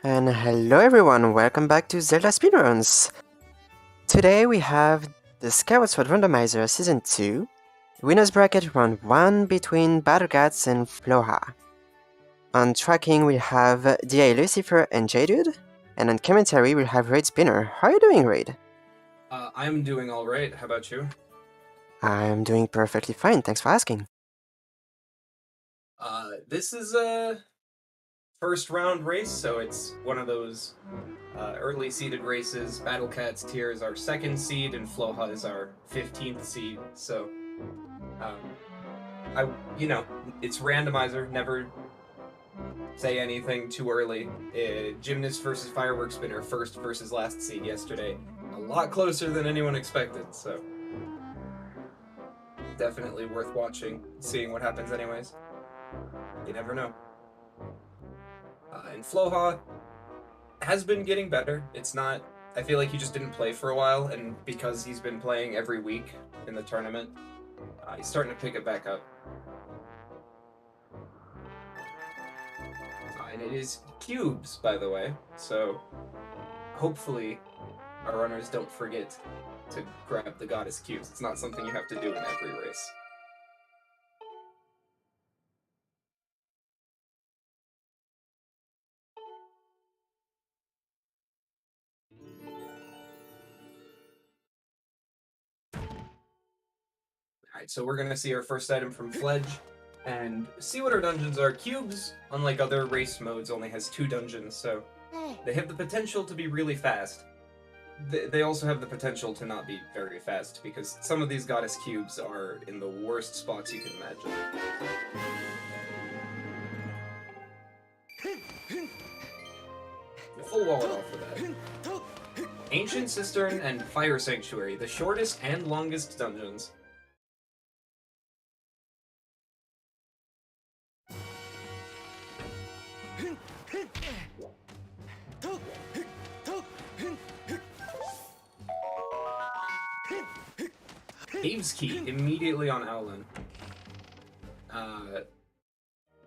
And hello everyone, welcome back to ZeldaSpeedRuns! Today we have the Skyward Randomizer Season 2, Winners Bracket Round 1 between Battlecats and Floha. On tracking we have DA Lucifer and J-Dude, and on commentary we'll have Raid Spinner. How are you doing, Raid? I'm doing alright, how about you? I'm doing perfectly fine, thanks for asking. This is a first round race, so it's one of those early seeded races. Battlecats tier is our second seed, and Floha is our 15th seed. So, it's randomizer. Never say anything too early. Gymnast versus fireworks spinner, first versus last seed yesterday. A lot closer than anyone expected. So, definitely worth watching, seeing what happens, anyways. You never know. And Floha has been getting better. It's not... I feel like he just didn't play for a while, and because he's been playing every week in the tournament, he's starting to pick it back up. And it is cubes, by the way, so hopefully our runners don't forget to grab the goddess cubes. It's not something you have to do in every race. Alright, so we're gonna see our first item from Fledge, and see what our dungeons are. Cubes, unlike other race modes, only has 2 dungeons, so they have the potential to be really fast. They also have the potential to not be very fast, because some of these goddess cubes are in the worst spots you can imagine. Full wallet off of that. Ancient Cistern and Fire Sanctuary, the shortest and longest dungeons. Caves Key, immediately on Owlin.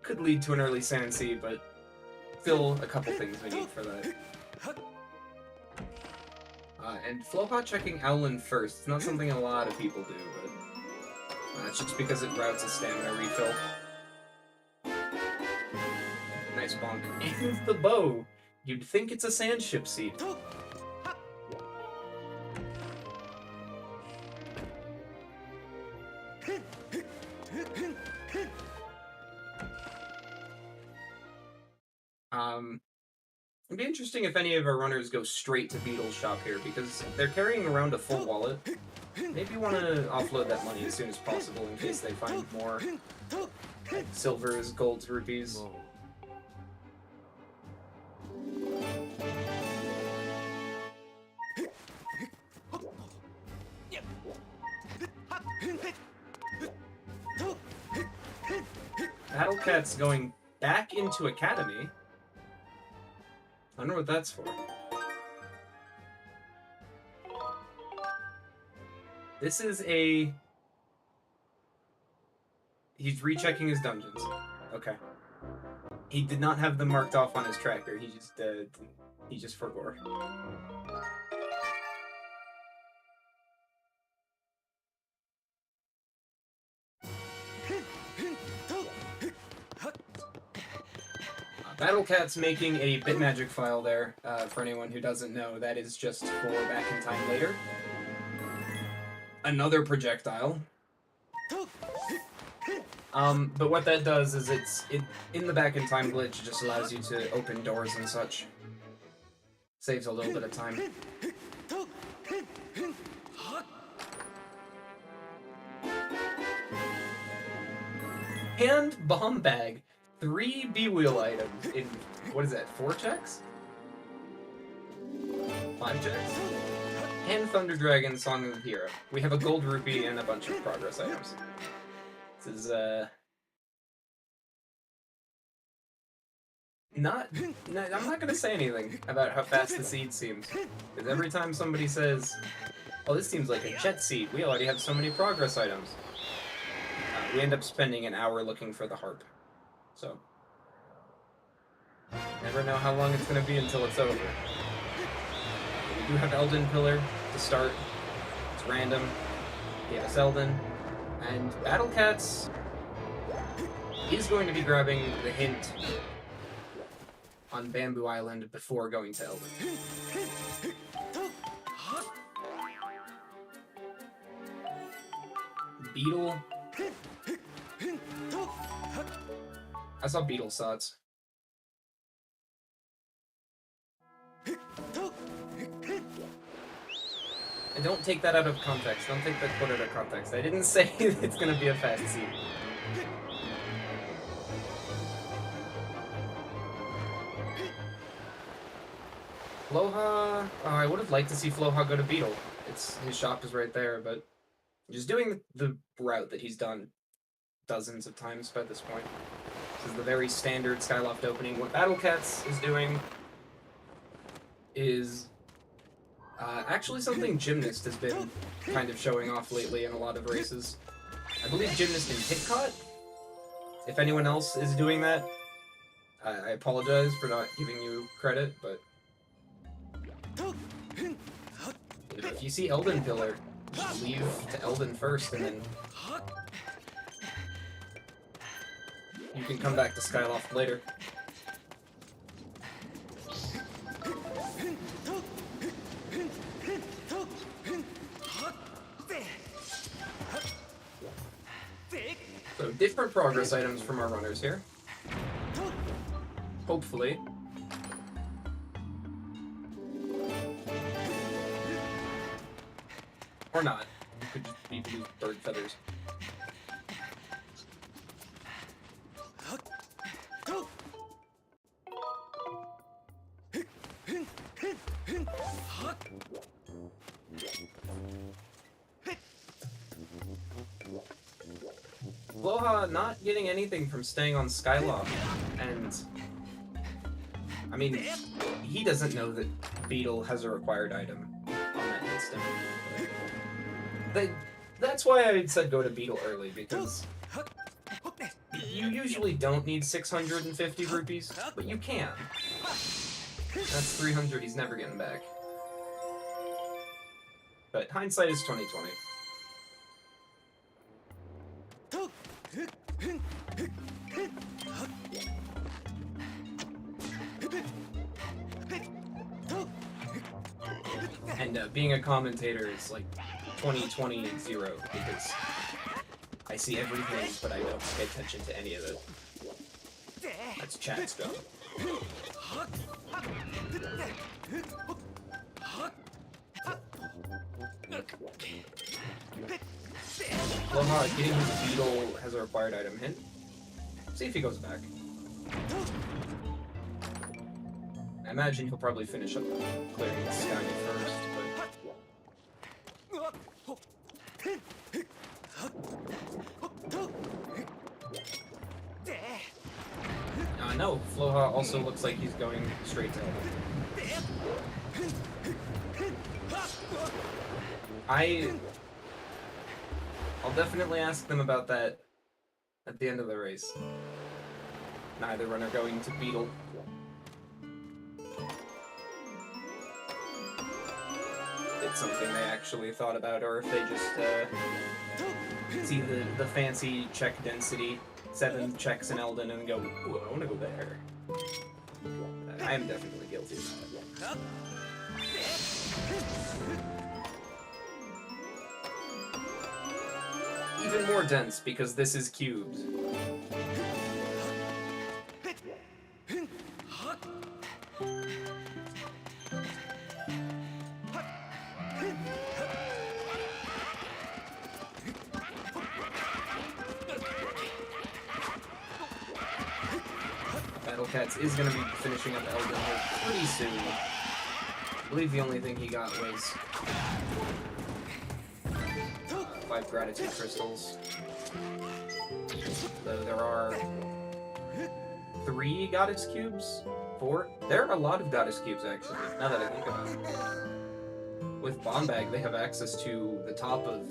Could lead to an early Sand Sea, but still a couple things we need for that. And Floha checking Owlin first. It's not something a lot of people do, but it's just because it routes a stamina refill. Nice bonk. And the bow! You'd think it's a sand ship seed. It'd be interesting if any of our runners go straight to Beetle's shop here, because they're carrying around a full wallet. Maybe want to offload that money as soon as possible in case they find more silvers, golds, rupees. Battlecats going back into Academy. I wonder what that's for. This is a... He's rechecking his dungeons. Okay. He did not have them marked off on his tracker. He just forgot. Battlecat's making a Bitmagic file there, for anyone who doesn't know. That is just for back in time later. Another projectile. But what that does is in the back in time glitch, it just allows you to open doors and such. Saves a little bit of time. And bomb bag. 3 B-wheel items in, what is that, 4 checks? 5 checks? And Thunder Dragon, Song of the Hero. We have a gold rupee and a bunch of progress items. This is, I'm not gonna say anything about how fast the seed seems. Because every time somebody says, oh, this seems like a jet seed, we already have so many progress items. We end up spending an hour looking for the harp. So, Never know how long it's going to be until it's over. We do have Elden Pillar to start. It's random. Gave us Elden. And Battlecats is going to be grabbing the hint on Bamboo Island before going to Elden. Beetle. I saw Beetle Sots. And don't take that out of context. Don't take that quote out of context. I didn't say it's gonna be a fast scene. Floha... Oh, I would have liked to see Floha go to Beetle. His shop is right there, but just doing the route that he's done dozens of times by this point. This is the very standard Skyloft opening. What Battlecats is doing is actually something Gymnast has been kind of showing off lately in a lot of races. I believe Gymnast and Hitcaught. If anyone else is doing that, I apologize for not giving you credit, but if you see Elden Pillar, just leave to Elden first, and then you can come back to Skyloft later. So, different progress items from our runners here. Hopefully. Or not. It could just be blue bird feathers. Floha not getting anything from staying on Skyloft, and I mean, he doesn't know that Beetle has a required item on that instant. That's why I said go to Beetle early, because you usually don't need 650 rupees, but you can. That's 300 he's never getting back. But hindsight is 20/20. And being a commentator is like 20/20 because I see everything, but I don't pay attention to any of it. That's chat stuff. Floha getting his Beetle has a required item hint. See if he goes back. I imagine he'll probably finish up clearing the sky first, but... no, Floha also looks like he's going straight to Elden. I'll definitely ask them about that at the end of the race. Neither runner going to Beetle. It's something they actually thought about, or if they just see the fancy check density, 7 checks in Elden, and go, ooh, I want to go there. I am definitely guilty of that. Even more dense, because this is cubes. Battlecats is going to be finishing up Elden here pretty soon. I believe the only thing he got was 5 gratitude crystals. So there are 3 goddess cubes? 4? There are a lot of goddess cubes, actually, now that I think about it. With Bombag, they have access to the top of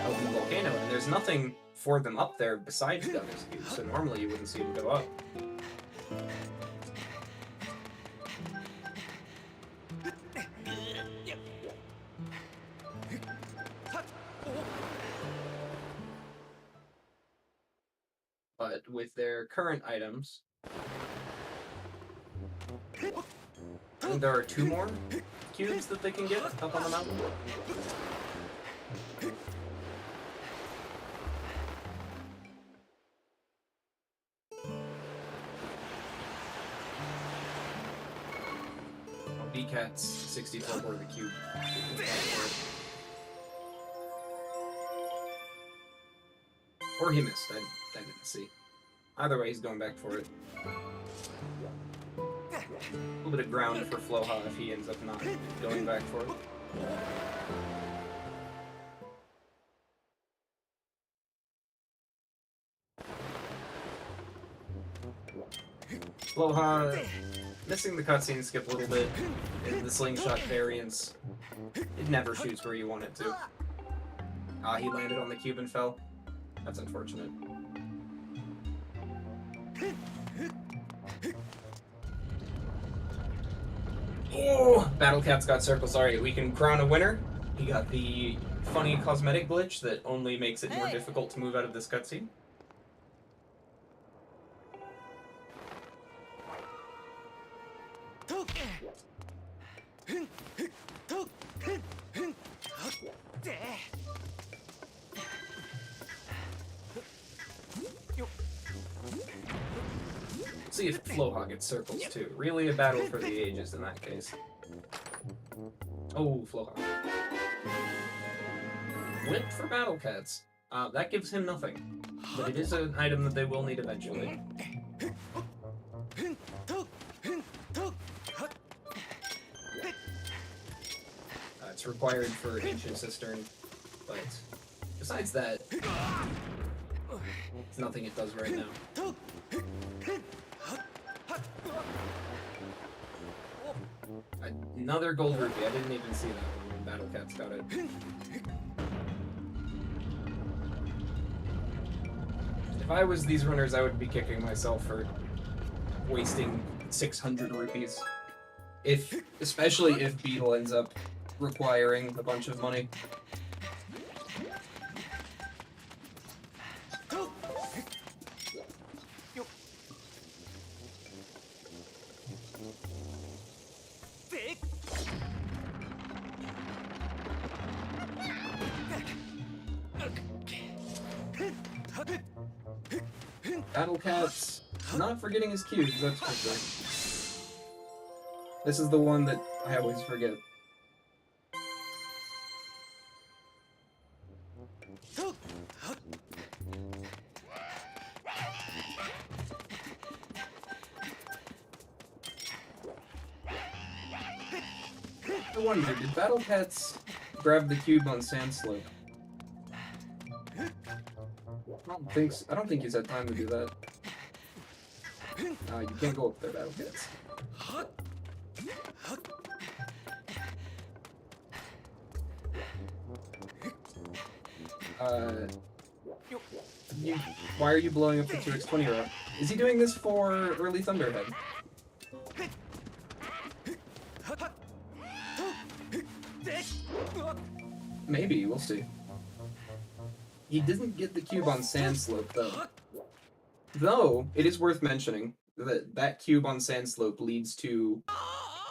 Elden Volcano, and there's nothing for them up there besides goddess cubes, so normally you wouldn't see them go up. But with their current items, I think there are 2 more cubes that they can get up on the mountain. Battlecats59 for the cube. Or he missed, I didn't see. Either way, he's going back for it. A little bit of ground for Floha if he ends up not going back for it. Floha missing the cutscene skip a little bit. In the slingshot variants, it never shoots where you want it to. Ah, he landed on the cube and fell. That's unfortunate. Oh! Battlecat's got circles. Alright, we can crown a winner. He got the funny cosmetic glitch that only makes it more difficult to move out of this cutscene. See if Floha gets circles too. Really a battle for the ages in that case. Oh, Floha. Went for Battlecats. That gives him nothing. But it is an item that they will need eventually. It's required for Ancient Cistern, but besides that, it's nothing it does right now. Another gold rupee. I didn't even see that one when Battlecats got it. If I was these runners, I would be kicking myself for wasting 600 rupees. Especially if Beetle ends up requiring a bunch of money. Battlecats not forgetting his cubes, that's for sure. This is the one that I always forget. I wonder, did Battlecats grab the cube on Sandslope? I don't think he's had time to do that. You can't go up there, Battlecats. Why are you blowing up the 2x20 route? Is he doing this for early Thunderhead? Maybe, we'll see. He didn't get the cube on Sandslope, though. Though, it is worth mentioning that that cube on Sandslope leads to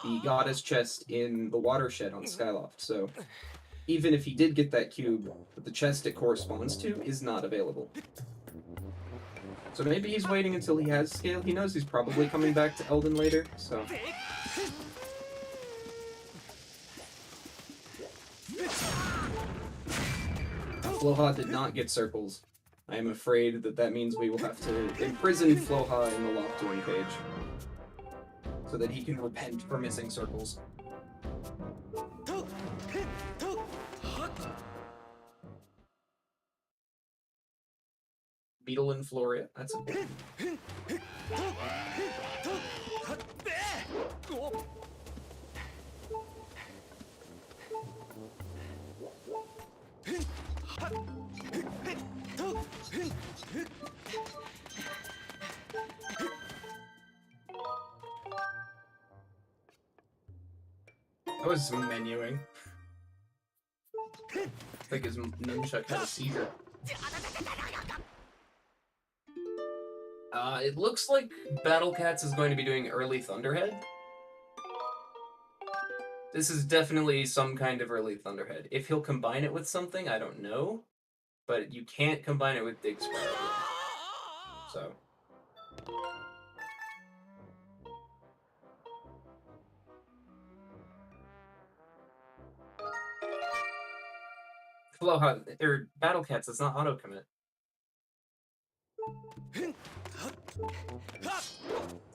the goddess chest in the watershed on Skyloft, so even if he did get that cube, the chest it corresponds to is not available. So maybe he's waiting until he has scale. He knows he's probably coming back to Elden later, so... Floha did not get circles. I am afraid that that means we will have to imprison Floha in the Loft-Doing cage, so that he can repent for missing circles. Beetle and Floria, that's a good one. That was some menuing. I think his nunchuck had a seizure. It looks like Battlecats is going to be doing early Thunderhead. This is definitely some kind of early Thunderhead. If he'll combine it with something, I don't know. But you can't combine it with Dig Square. So. Floha, or Battlecats, it's not auto-commit.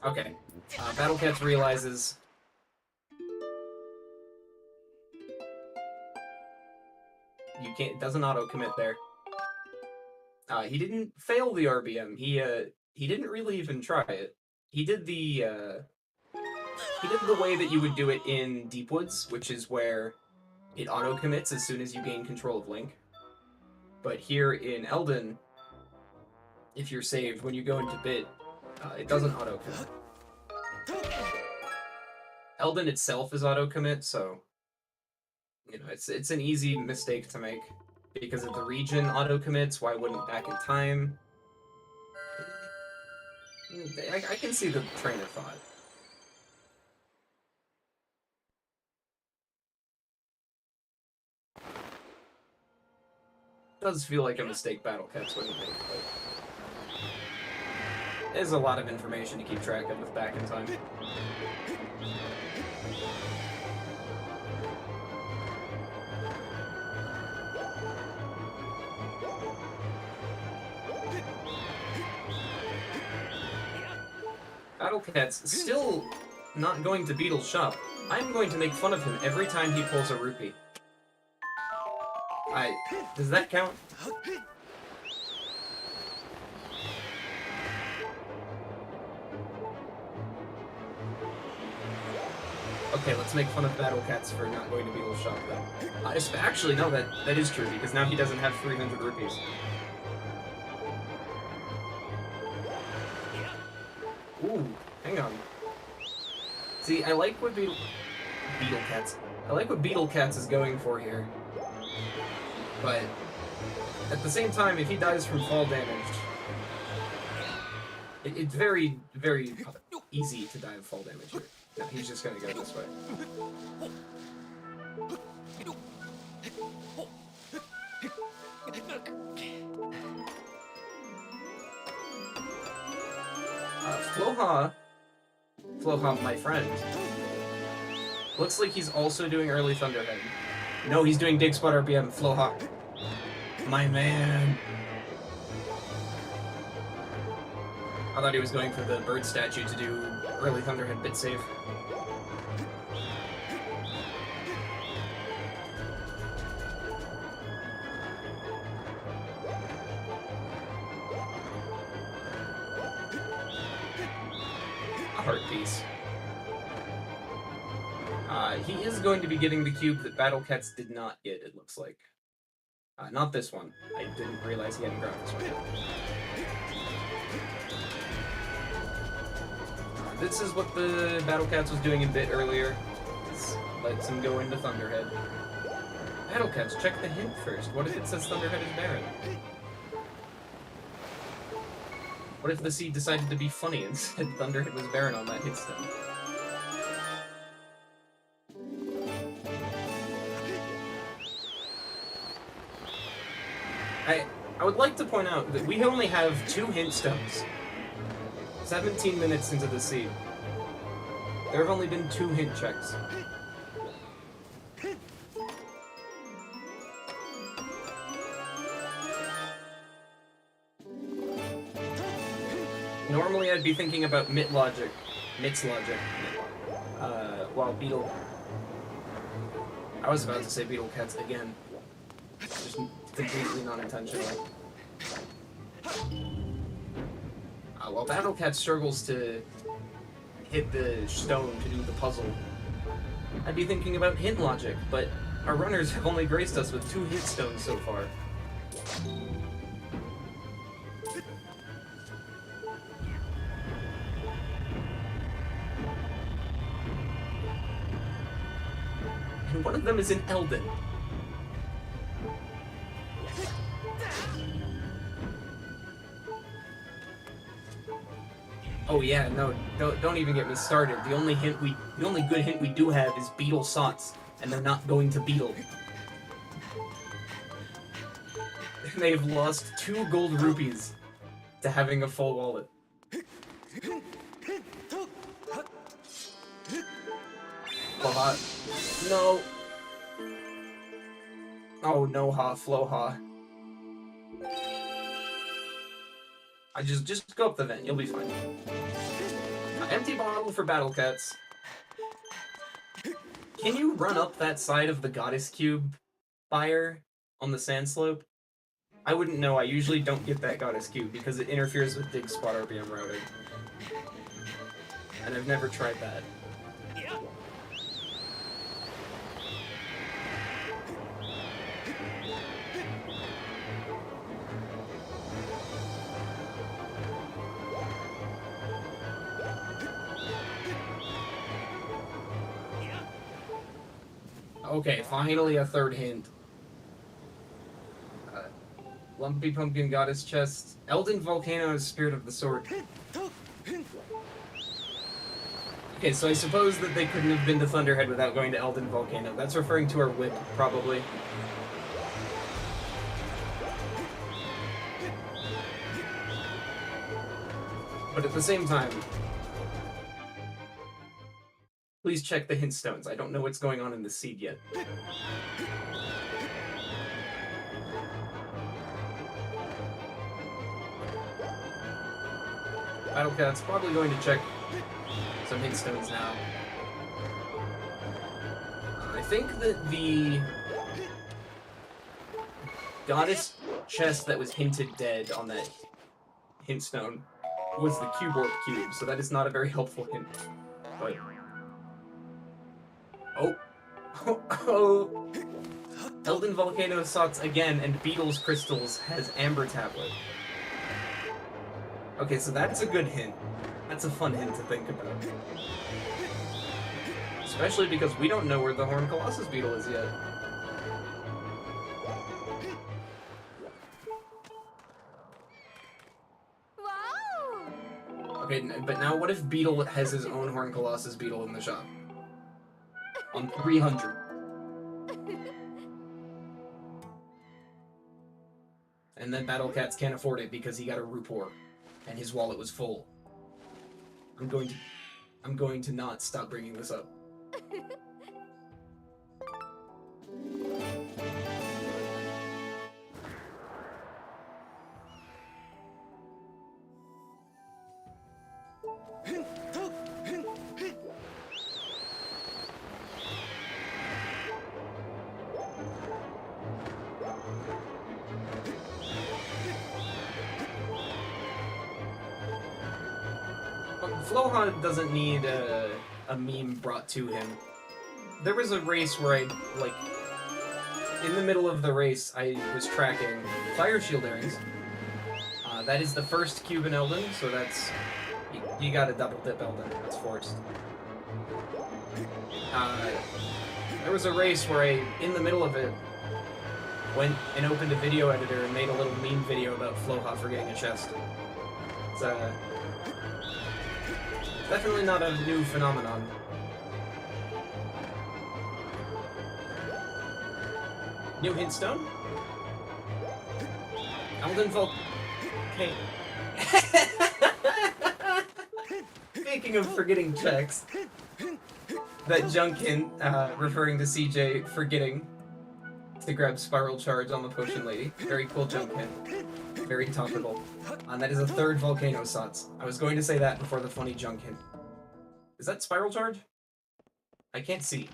Okay. Battlecats realizes... You can't, doesn't auto-commit there. He didn't fail the RBM. He didn't really even try it. He did the way that you would do it in Deep Woods, which is where it auto-commits as soon as you gain control of Link. But here in Elden, if you're saved, when you go into Bit, it doesn't auto-commit. Elden itself is auto-commit, so you know it's an easy mistake to make. Because if the region auto-commits, why wouldn't Back in Time? I can see the train of thought. It does feel like a mistake Battlecats wouldn't make, but... There's a lot of information to keep track of with Back in Time. Battlecats still not going to Beetle's shop. I'm going to make fun of him every time he pulls a rupee. Does that count? Okay, let's make fun of Battlecats for not going to Beetle's shop then. Actually, no, that is true, because now he doesn't have 300 rupees. Ooh, hang on. See, I like what Beetlecats. I like what Beetlecats is going for here. But at the same time, if he dies from fall damage, it's very, very easy to die of fall damage here. No, he's just gonna go this way. Floha, my friend. Looks like he's also doing early Thunderhead. No, he's doing Dig Spot RBM. Floha. My man. I thought he was going for the bird statue to do early Thunderhead bit save. A heart piece. He is going to be getting the cube that Battlecats did not get, it looks like. Not this one. I didn't realize he hadn't grabbed this one yet. This is what the Battlecats was doing a bit earlier. This lets him go into Thunderhead. Battlecats, check the hint first. What if it says Thunderhead is barren? What if the seed decided to be funny and said Thunderhead was barren on that hit stone? I would like to point out that we only have 2 hint stones. 17 minutes into the seed. There have only been 2 hint checks. Normally I'd be thinking about Mitt's logic, while Beetle... I was about to say Beetlecats again. Just completely non-intentional. While Battlecat struggles to hit the stone to do the puzzle, I'd be thinking about hint logic, but our runners have only graced us with 2 hit stones so far. And one of them is in Elden. Oh yeah, no, don't even get me started. The only good hint we do have is beetle sots, and they're not going to beetle. They've lost 2 gold rupees to having a full wallet. Floha. No. Oh no, Floha. I just go up the vent, you'll be fine. Empty bottle for Battlecats. Can you run up that side of the Goddess Cube fire on the sand slope? I wouldn't know, I usually don't get that Goddess Cube because it interferes with dig spot RPM routing. And I've never tried that. Okay, finally a third hint. Lumpy Pumpkin Goddess Chest. Elden Volcano is Spirit of the Sword. Okay, so I suppose that they couldn't have been to Thunderhead without going to Elden Volcano. That's referring to our whip, probably. But at the same time, please check the hint stones. I don't know what's going on in the seed yet. Battlecat's probably going to check some hint stones now. I think that the goddess chest that was hinted dead on that hint stone was the cube orb cube, so that is not a very helpful hint. But oh, Elden Volcano Sots again, and Beetle's Crystals has Amber Tablet. Okay, so that's a good hint. That's a fun hint to think about. Especially because we don't know where the Horned Colossus Beetle is yet. Wow! Okay, but now what if Beetle has his own Horned Colossus Beetle in the shop? On 300. And then Battlecats can't afford it because he got a Rupor. And his wallet was full. I'm going to not stop bringing this up. Floha doesn't need a meme brought to him. There was a race where in the middle of the race, I was tracking Fire Shield Earrings. That is the first cube in Elden, so that's... You gotta double dip Elden, that's forced. There was a race where I, in the middle of it, went and opened a video editor and made a little meme video about Floha forgetting a chest. It's definitely not a new phenomenon. New hint stone? Elden Okay. Speaking of forgetting checks, that junk hint, referring to CJ forgetting to grab Spiral Charge on the Potion Lady. Very cool junk hint. Very topical. And that is a third Volcano Sots. I was going to say that before the funny junk hint. Is that Spiral Charge? I can't see.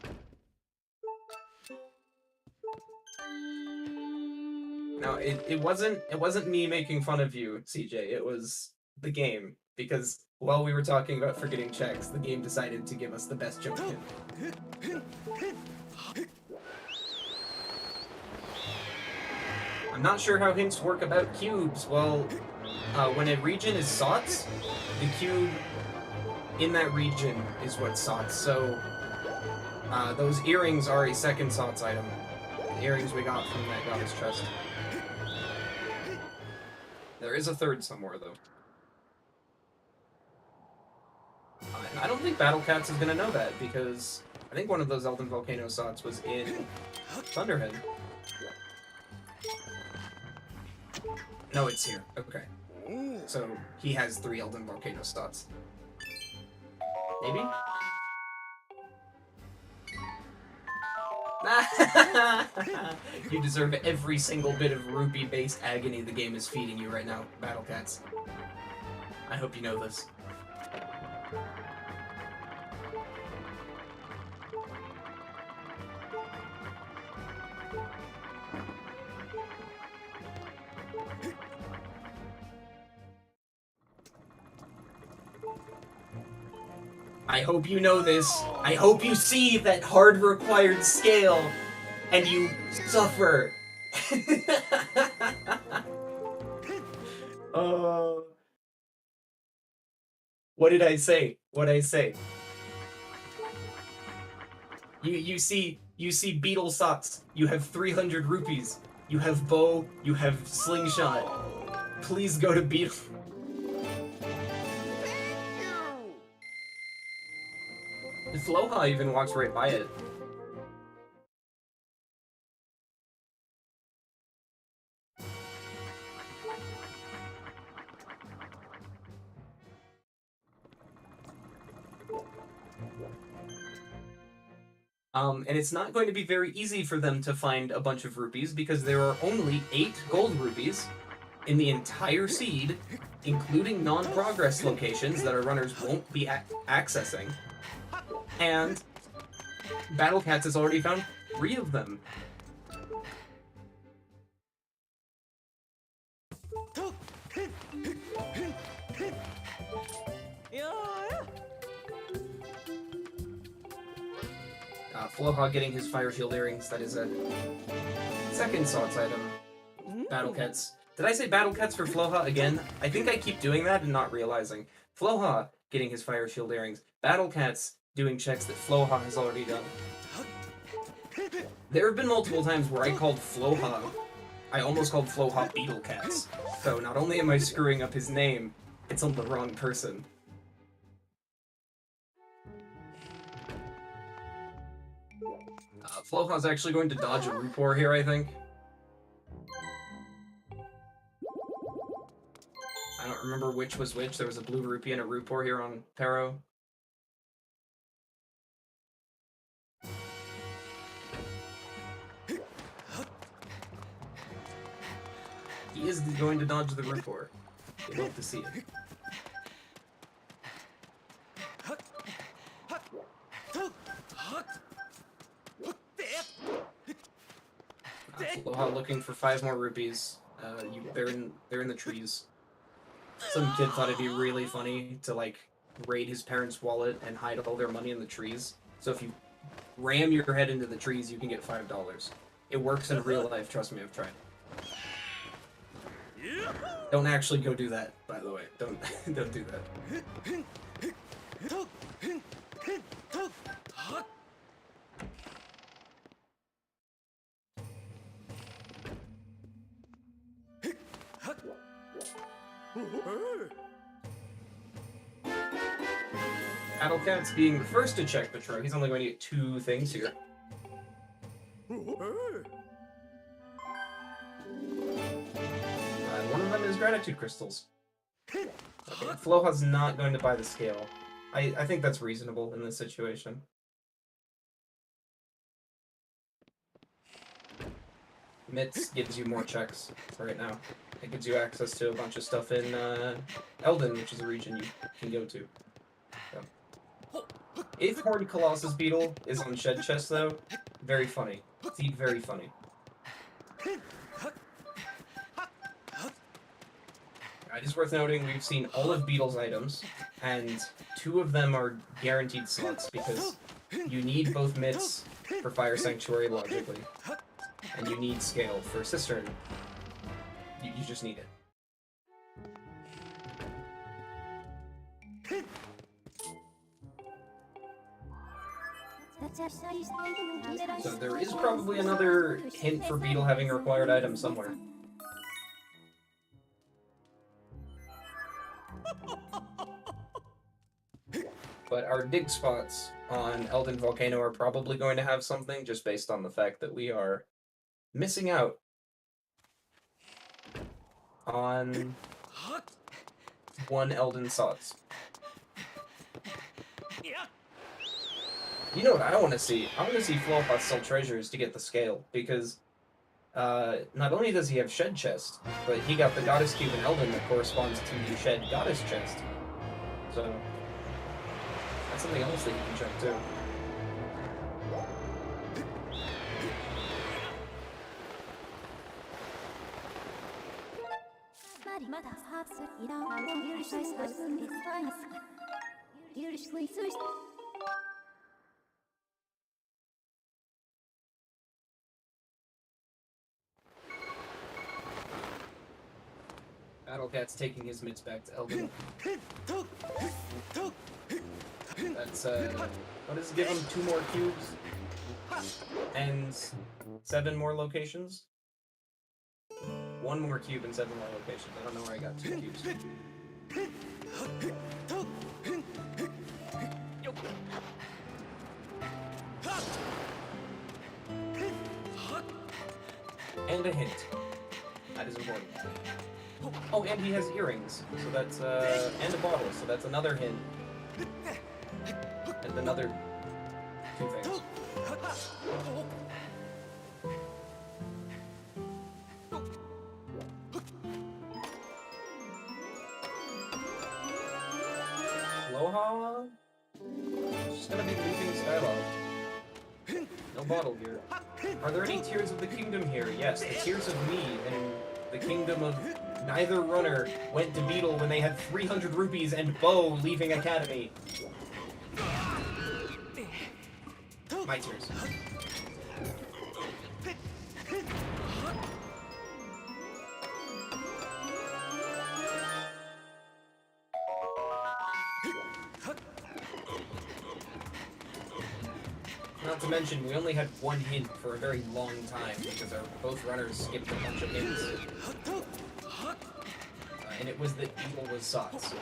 No, it wasn't me making fun of you, CJ. It was the game, because while we were talking about forgetting checks, the game decided to give us the best jump hint. I'm not sure how hints work about cubes. Well, when a region is Sots, the cube in that region is what Sots. So, those earrings are a second Sots item. The earrings we got from that goddess chest. There is a third somewhere, though. I don't think Battlecats is gonna know that, because I think one of those Elden Volcano slots was in Thunderhead. No, it's here. Okay. So, he has 3 Elden Volcano slots. Maybe? You deserve every single bit of rupee-based agony the game is feeding you right now, Battlecats. I hope you know this. I hope you know this. I hope you see that hard required scale and you suffer. What did I say? What'd I say? You see beetle sots. You have 300 rupees. You have bow. You have slingshot. Please go to beetle. Floha even walks right by it. And it's not going to be very easy for them to find a bunch of rupees because there are only 8 gold rupees in the entire seed, including non-progress locations that our runners won't be accessing. And Battlecats has already found 3 of them. Floha getting his fire shield earrings. That is a second Sots item. Battlecats. Did I say Battlecats for Floha again? I think I keep doing that and not realizing. Floha getting his fire shield earrings. Battlecats doing checks that Floha has already done. There have been multiple times where I called Floha. I almost called Floha Beetlecats. So not only am I screwing up his name, it's on the wrong person. Floha's actually going to dodge a Rupor here, I think. I don't remember which was which. There was a blue rupee and a Rupor here on Pero. He is going to dodge the Rupor. You love to see it. Floha looking for 5 more rupees. They're in the trees. Some kid thought it'd be really funny to like raid his parents' wallet and hide all their money in the trees. So if you ram your head into the trees, you can get $5. It works in real life. Trust me, I've tried. Don't actually go do that, by the way. Don't do that. Battlecats being the first to check the tray. He's only going to get 2 things here. And one of them is gratitude crystals. Okay, Floha's not going to buy the scale. I think that's reasonable in this situation. Mitz gives you more checks right now. It gives you access to a bunch of stuff in Eldin, which is a region you can go to. So. If Horned Colossus Beetle is on Shed Chest, though, very funny. See, very funny. It is worth noting we've seen all of Beetle's items, and 2 of them are guaranteed slots because you need both Mitts for Fire Sanctuary logically, and you need Scale for Cistern. You just need it. So there is probably another hint for Beetle having a required item somewhere. But our dig spots on Elden Volcano are probably going to have something, just based on the fact that we are missing out on one Elden Sots. You know what I want to see? I want to see Floha sell treasures to get the scale, because not only does he have Shed Chest, but he got the Goddess Cube in Elden that corresponds to the Shed Goddess Chest. So, that's something else that you can check too. Battlecat's taking his mitts back to Elden. That's, what does it give him? 2 more cubes? And 7 more locations? 1 more cube and 7 more locations. I don't know where I got 2 cubes. And a hint. That is important. Oh, and he has earrings, so that's, and a bottle, so that's another hint. And another 2 things. Floha? She's gonna be leaving Skyloft. No bottle here. Are there any Tears of the Kingdom here? Yes, the Tears of Me in the Kingdom of Neither runner went to Beetle when they had 300 rupees and Bo leaving Academy. My tears. Not to mention, we only had 1 hint for a very long time because both runners skipped a bunch of hints. And it was that Beetle was Sots. So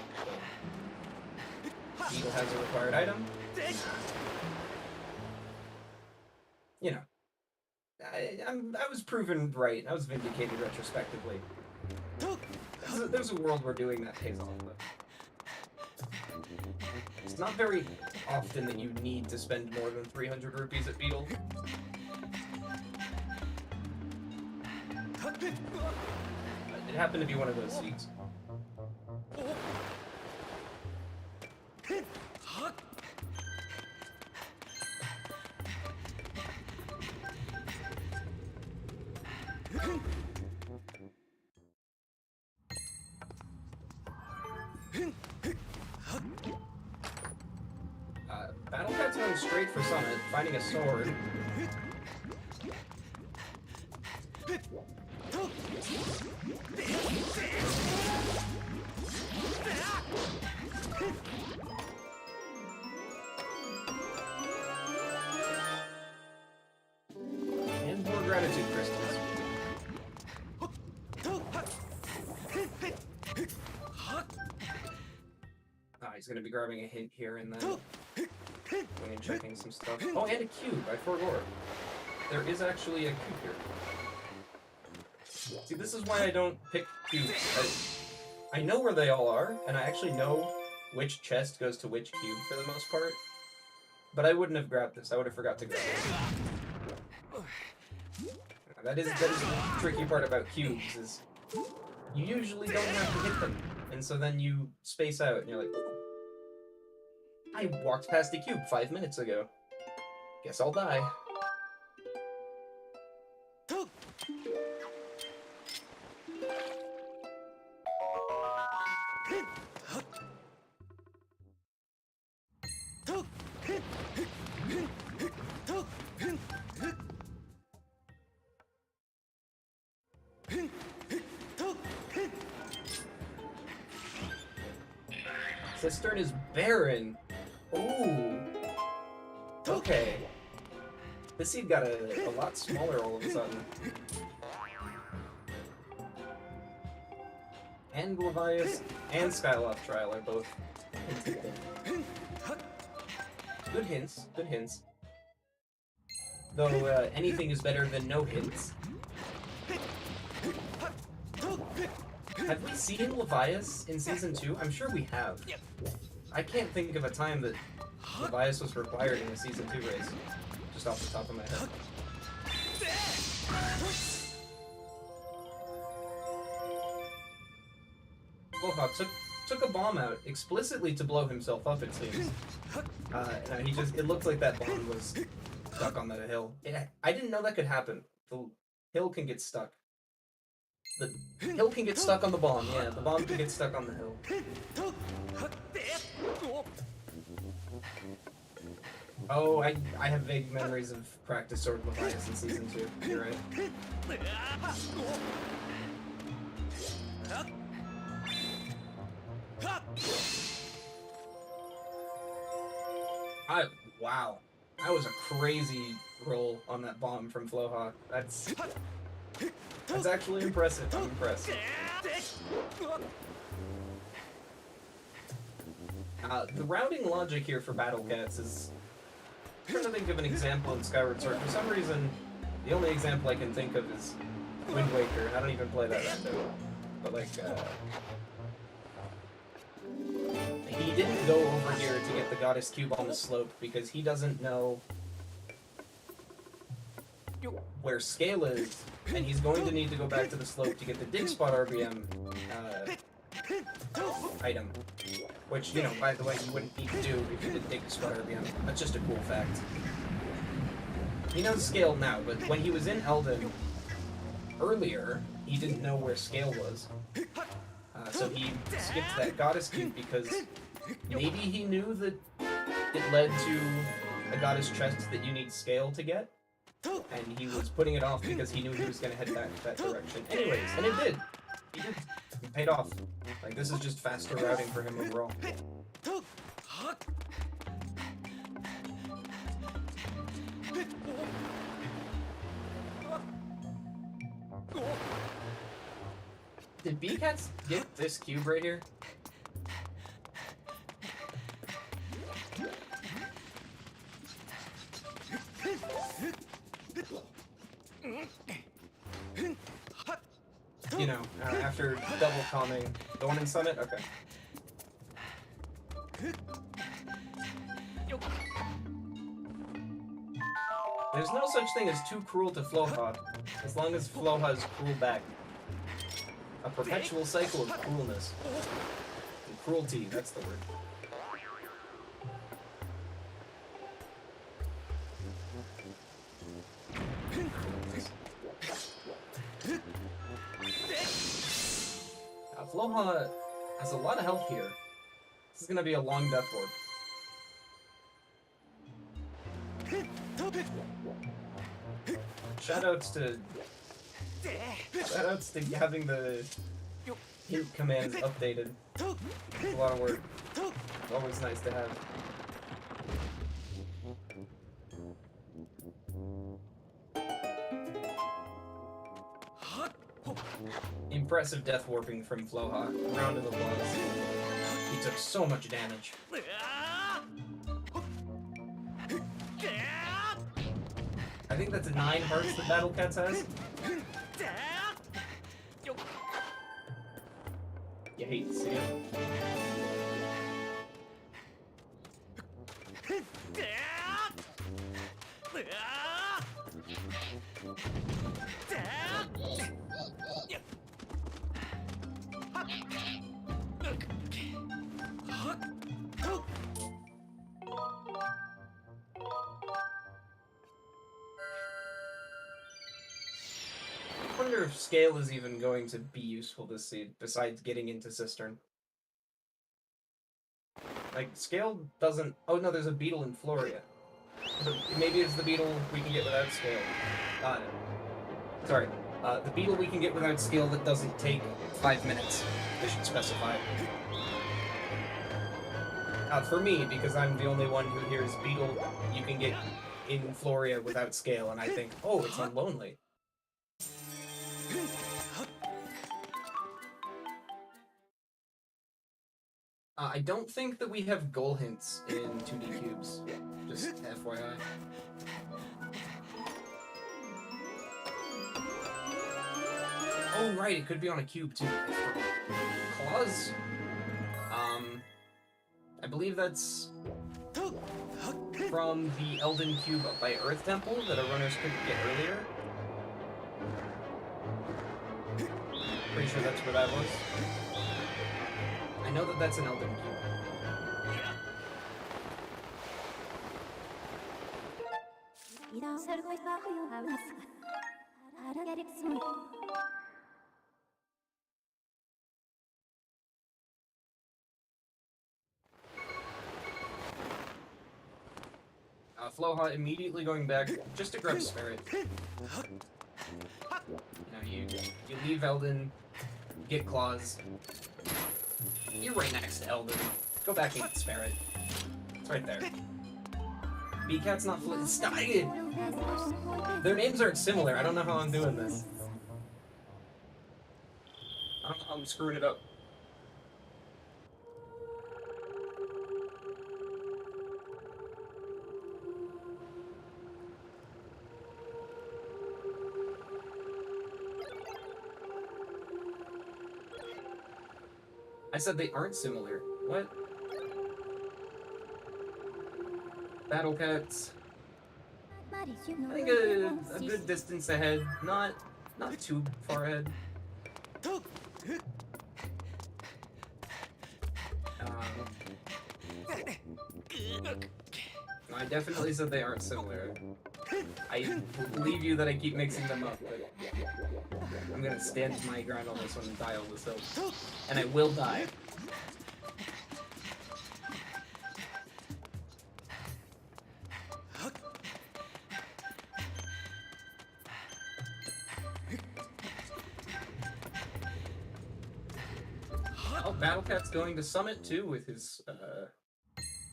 Beetle has a required item. You know. I was proven right. I was vindicated retrospectively. There's a world where doing that pays off, but it's not very often that you need to spend more than 300 rupees at Beetle. It happened to be one of those seats. Battlecat's going straight for Summit, finding a sword. And more gratitude crystals. He's going to be grabbing a hint here and then going and checking some stuff. Oh, and a cube. I forgot. There is actually a cube here. See, this is why I don't pick cubes. I know where they all are, and I actually know which chest goes to which cube for the most part. But I wouldn't have grabbed this. I would have forgot to grab it. That is the tricky part about cubes, is you usually don't have to hit them. And so then you space out, and you're like, ooh, I walked past the cube 5 minutes ago. Guess I'll die. Cistern is barren. Ooh. Okay. This seed got a lot smaller all of a sudden. And Levias and Skyloft Trial are both hinted there. Good hints, good hints. Though anything is better than no hints. Have we seen Levias in Season 2? I'm sure we have. I can't think of a time that Levias was required in a Season 2 race. Just off the top of my head. Floha took a bomb out explicitly to blow himself up, it seems. It looked like that bomb was stuck on that hill. I didn't know that could happen. The hill can get stuck. The hill can get stuck on the bomb, yeah. The bomb can get stuck on the hill. Oh, I have vague memories of practice sword Levias in Season 2. You're right. Wow. That was a crazy roll on that bomb from Floha. That's actually impressive. I'm impressed. The routing logic here for Battlecats is... I'm trying to think of an example in Skyward Sword. For some reason, the only example I can think of is Wind Waker. I don't even play that rando. But like, he didn't go over here to get the Goddess Cube on the slope because he doesn't know where scale is, and he's going to need to go back to the slope to get the dig spot RBM item. Which, you know, by the way, you wouldn't need to do if you did dig spot RBM. That's just a cool fact. He knows scale now, but when he was in Elden earlier, he didn't know where scale was. So he skipped that Goddess Cube because maybe he knew that it led to a Goddess chest that you need scale to get, and he was putting it off because he knew he was going to head back that direction anyways, and it did. He did. It paid off. Like, this is just faster routing for him overall. Did B-Cats get this cube right here? You know, after double calming the one in Summit? Okay. There's no such thing as too cruel to Floha, as long as Floha is cruel back. A perpetual cycle of cruelness. And cruelty, that's the word. Floha has a lot of health here. This is gonna be a long death warp. Shoutouts to having the hint commands updated. It's a lot of work. It's always nice to have. Impressive death warping from Floha. Round of applause. He took so much damage. I think that's 9 hearts that Battlecats has. You hate to see it. I wonder if scale is even going to be useful this seed, besides getting into Cistern. Like, scale doesn't... Oh no, there's a beetle in Floria. Maybe it's the beetle we can get without scale. Sorry. The beetle we can get without scale that doesn't take 5 minutes. They should specify. For me, because I'm the only one who hears beetle you can get in Floria without scale, and I think, oh, it's unlonely. I don't think that we have goal hints in 2D cubes. Just FYI. Oh, right, it could be on a cube, too. Claws? I believe that's from the Elden Cube by Earth Temple that our runners couldn't get earlier. Pretty sure that's where that was. I know that that's an Elden Cube. Floha immediately going back just to grab Spirit. You leave Elden, get Claws. You're right next to Elden. Go back and get Spirit. It's right there. B-Cat's not Stop it! Their names aren't similar. I don't know how I'm doing this. I'm screwing it up. I said they aren't similar. What? Battlecats. I think a good distance ahead. Not too far ahead. I definitely said they aren't similar. I believe you that I keep mixing them up, but I'm gonna stand my ground on this one and die on this hill. And I will die. Oh, Battlecat's going to summit too with his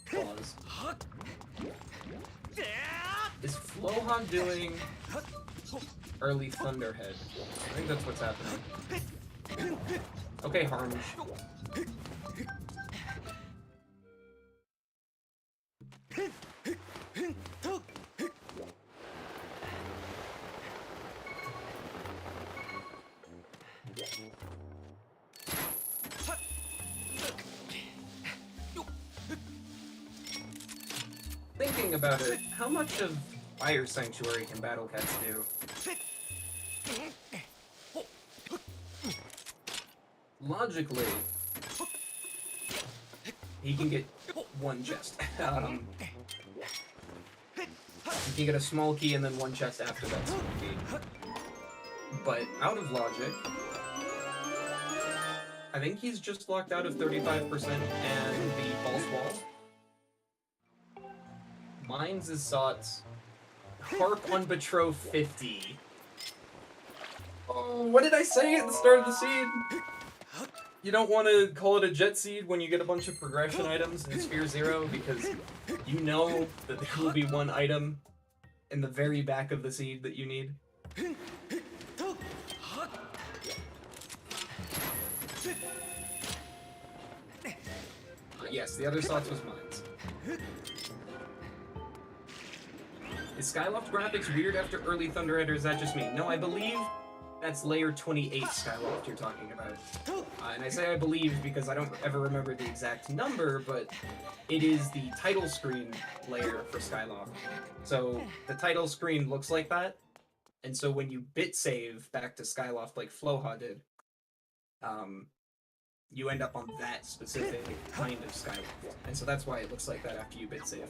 claws. Is Floha doing early Thunderhead? I think that's what's happening. Okay, Harnish. Thinking about it, how much of Fire Sanctuary can Battlecats do? Logically, he can get one chest. He can get a small key and then one chest after that small key. But out of logic, I think he's just locked out of 35% and the false wall. Mines is Sots. Harp on Betrove 50. Oh, what did I say at the start of the seed? You don't want to call it a jet seed when you get a bunch of progression items in Sphere 0 because you know that there will be one item in the very back of the seed that you need. Yes, the other Sots was Mines. Is Skyloft graphics weird after early Thunderhead, or is that just me? No, I believe that's layer 28 Skyloft you're talking about. And I say I believe because I don't ever remember the exact number, but it is the title screen layer for Skyloft. So the title screen looks like that, and so when you bit save back to Skyloft like Floha did, you end up on that specific kind of Skyloft. And so that's why it looks like that after you bit save.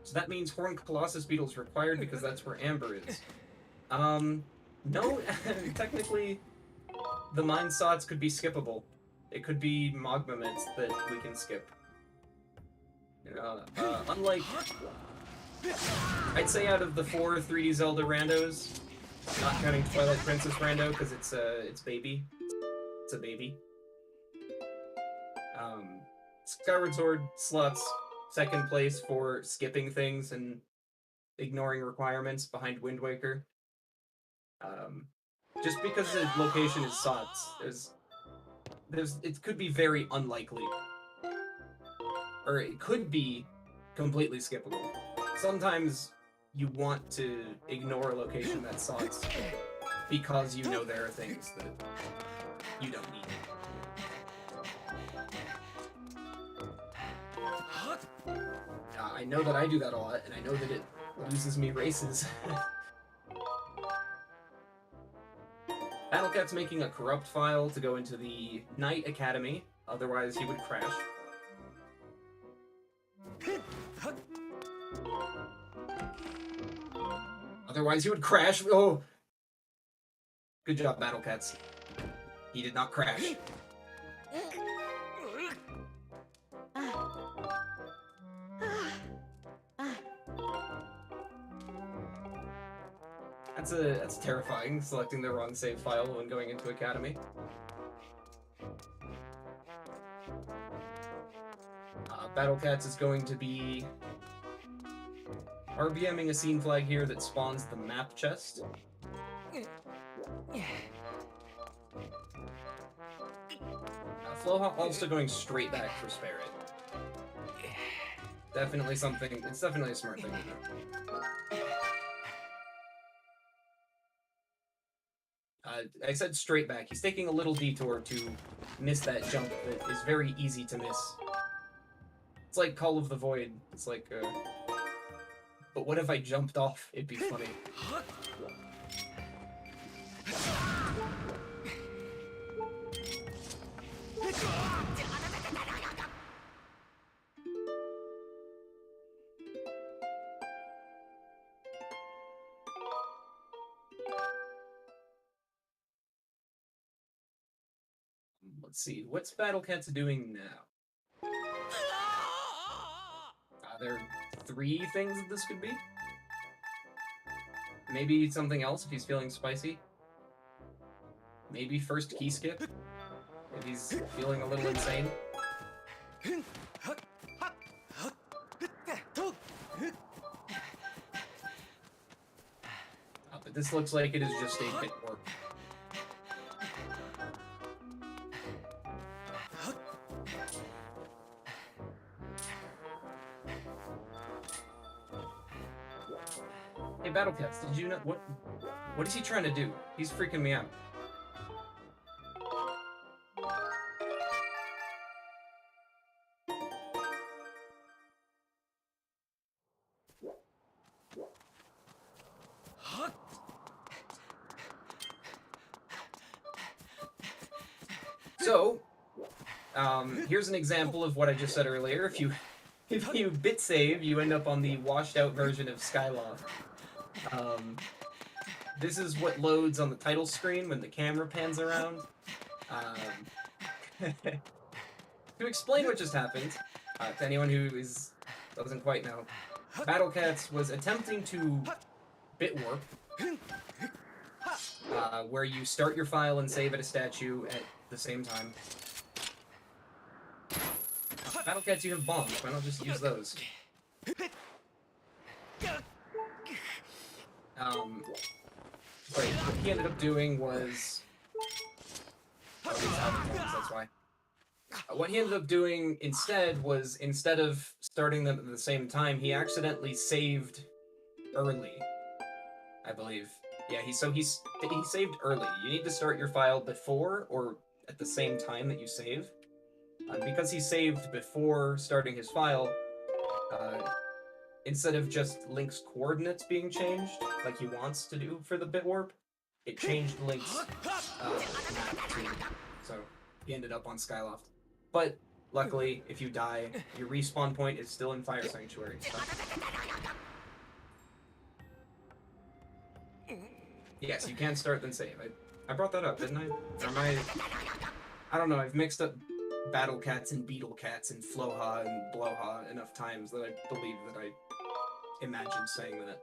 So that means Horned Colossus Beetle's required because that's where Amber is. No, technically, the Mine Sots could be skippable. It could be Magma Mints that we can skip. Unlike, I'd say out of the 4 3D Zelda randos, not counting Twilight Princess rando because it's baby. It's a baby. Skyward Sword slots second place for skipping things and ignoring requirements behind Wind Waker. Just because the location is sots, it could be very unlikely. Or it could be completely skippable. Sometimes you want to ignore a location that's sots because you know there are things that you don't need. I know that I do that a lot, and I know that it loses me races. Battlecat's making a corrupt file to go into the Knight Academy, otherwise he would crash. Otherwise he would crash. Oh! Good job, Battlecats. He did not crash. That's terrifying, selecting the wrong save file when going into Academy. Battlecats is going to be RBMing a scene flag here that spawns the map chest. Floha also going straight back for Spare It. Definitely something, it's definitely a smart thing to do. I said straight back. He's taking a little detour to miss that jump that is very easy to miss. It's like Call of the Void. It's like, but what if I jumped off? It'd be funny. Let's see, what's Battlecats doing now? There are 3 things that this could be. Maybe something else if he's feeling spicy. Maybe first key skip if he's feeling a little insane. But this looks like it is just a bit warp. Hey, Battlecats, did you know what is he trying to do? He's freaking me out. So, here's an example of what I just said earlier. If you bit save, you end up on the washed out version of Skyward. This is what loads on the title screen when the camera pans around. To explain what just happened, to anyone who doesn't quite know, Battlecats was attempting to bit warp, where you start your file and save at a statue at the same time. Battlecats, you have bombs. Why not just use those? But what he ended up doing was... Oh, he's out of bombs, that's why. What he ended up doing instead was, instead of starting them at the same time, he accidentally saved early, I believe. Yeah, he saved early. You need to start your file before or at the same time that you save. Because he saved before starting his file, instead of just Link's coordinates being changed, like he wants to do for the bit warp, it changed Link's map too. So he ended up on Skyloft. But luckily, if you die, your respawn point is still in Fire Sanctuary. So. Yes, you can start then save. I brought that up, didn't I? Or am I don't know, I've mixed up Battlecats and Beetlecats and Floha and Bloha enough times that I believe that I imagined saying that.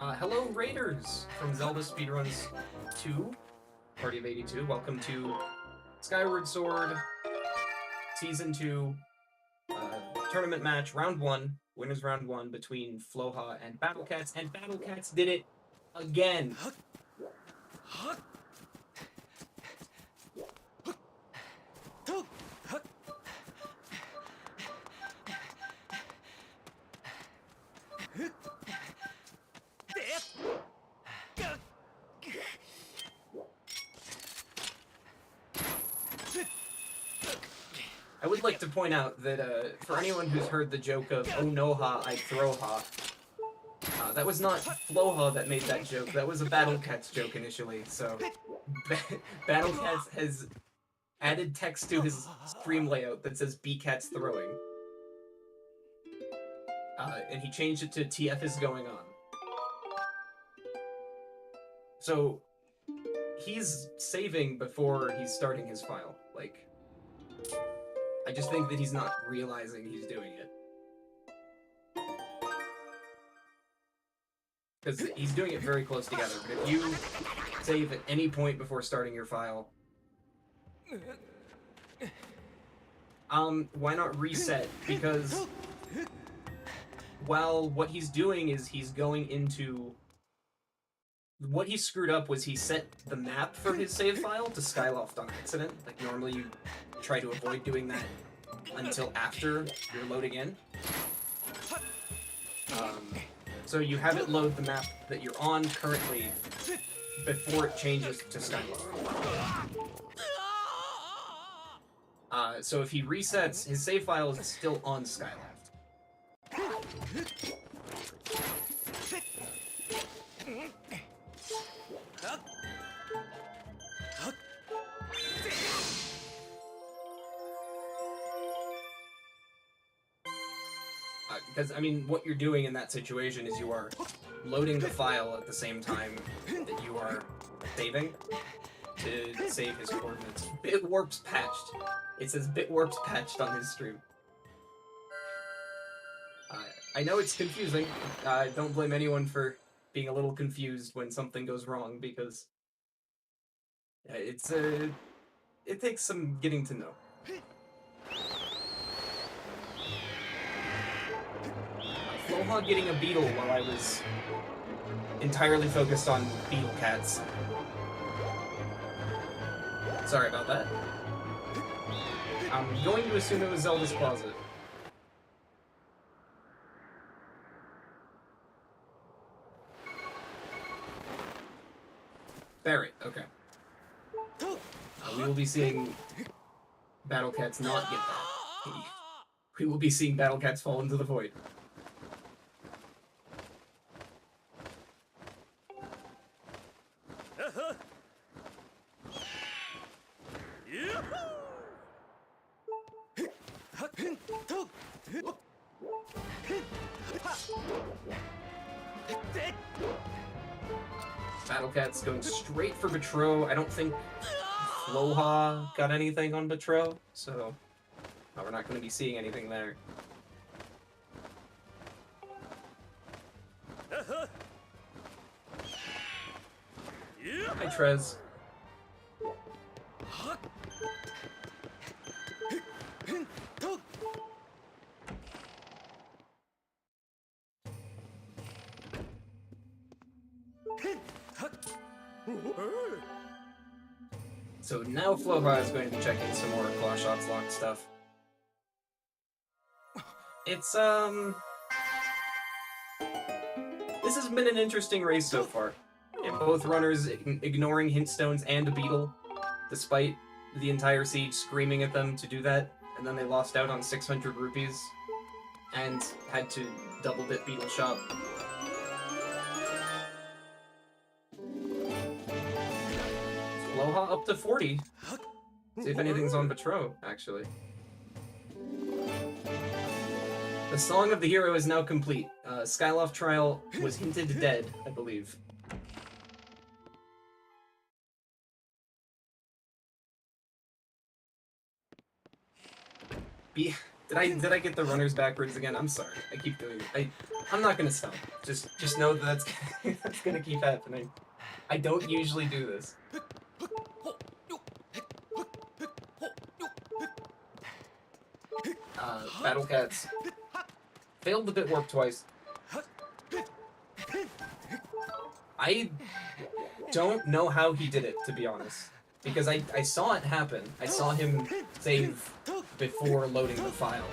Hello, Raiders from Zelda Speedruns 2, Party of 82. Welcome to Skyward Sword, Season 2, tournament match, Round 1, winners Round 1 between Floha and Battlecats, and Battlecats did it again. I would like to point out that for anyone who's heard the joke of "Oh no ha, I throw ha," that was not Floha that made that joke. That was a Battlecats joke initially. So Battlecats has added text to his stream layout that says "B-Cats throwing," and he changed it to "TF is going on." So he's saving before he's starting his file. Like, I just think that he's not realizing he's doing it. Because he's doing it very close together, but if you save at any point before starting your file, why not reset? Because, well, what he's doing is he's going into... What he screwed up was he set the map for his save file to Skyloft on accident. Like, normally you try to avoid doing that until after you're loading in. So you have it load the map that you're on currently before it changes to Skyloft. So if he resets, his save file is still on Skyloft. Because, I mean, what you're doing in that situation is you are loading the file at the same time that you are saving to save his coordinates. Bitwarp's patched. It says Bitwarp's patched on his stream. I know it's confusing. Don't blame anyone for being a little confused when something goes wrong, because it takes some getting to know. Floha getting a beetle while I was entirely focused on beetle cats. Sorry about that. I'm going to assume it was Zelda's closet. Barret, okay. We will be seeing Battlecats not get that. We will be seeing Battlecats fall into the void. Battlecats going straight for Betrow. I don't think Floha got anything on Betrow, so we're not going to be seeing anything there. Hi, Trez. So now Floha is going to be checking some more Claw Shots locked stuff. It's, this has been an interesting race so far. Both runners ignoring hint stones and a beetle, despite the entire siege screaming at them to do that, and then they lost out on 600 rupees and had to double dip beetle shop. Floha up to 40. See if anything's on Betrow, actually. The Song of the Hero is now complete. Skyloft Trial was hinted dead, I believe. Did I get the runners backwards again? I'm sorry. I keep doing it. I'm not gonna stop. Just know that that's gonna keep happening. I don't usually do this. Battlecats failed the bit warp twice. I don't know how he did it, to be honest. Because I saw it happen. I saw him save before loading the file.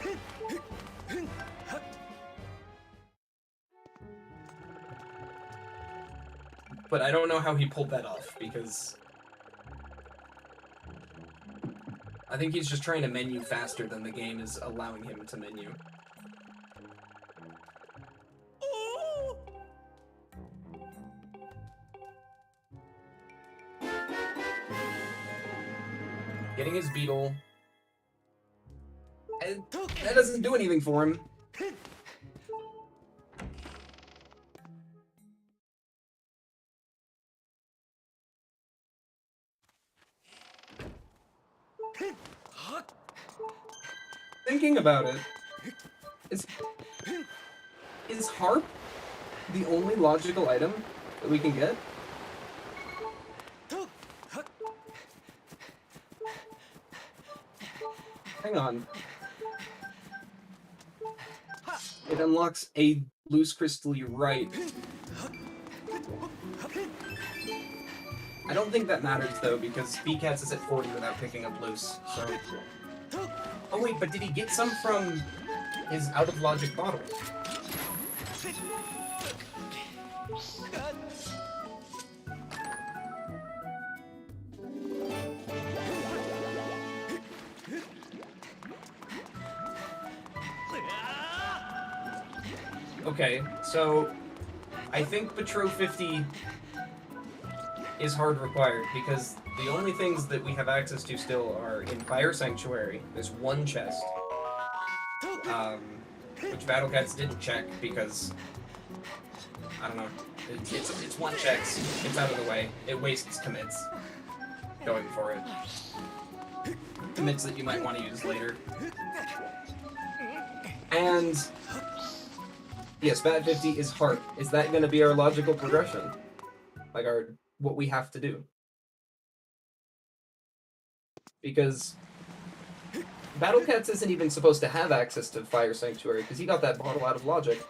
But I don't know how he pulled that off, because I think he's just trying to menu faster than the game is allowing him to menu. Getting his beetle. And that doesn't do anything for him. Thinking about it, is harp the only logical item that we can get? Hang on. It unlocks a loose crystal, you're right. I don't think that matters though, because Beacats is at 40 without picking up loose, so... Oh wait, but did he get some from his out-of-logic bottle? Okay, so I think Floha258 is hard required, because the only things that we have access to still are in Fire Sanctuary. There's one chest, which Battlecats didn't check because, I don't know, it's one check, it's out of the way, it wastes commits going for it. Commits that you might want to use later. And yes, Bat50 is hard. Is that going to be our logical progression? Like what we have to do? Because Battlecats isn't even supposed to have access to Fire Sanctuary, because he got that bottle out of logic.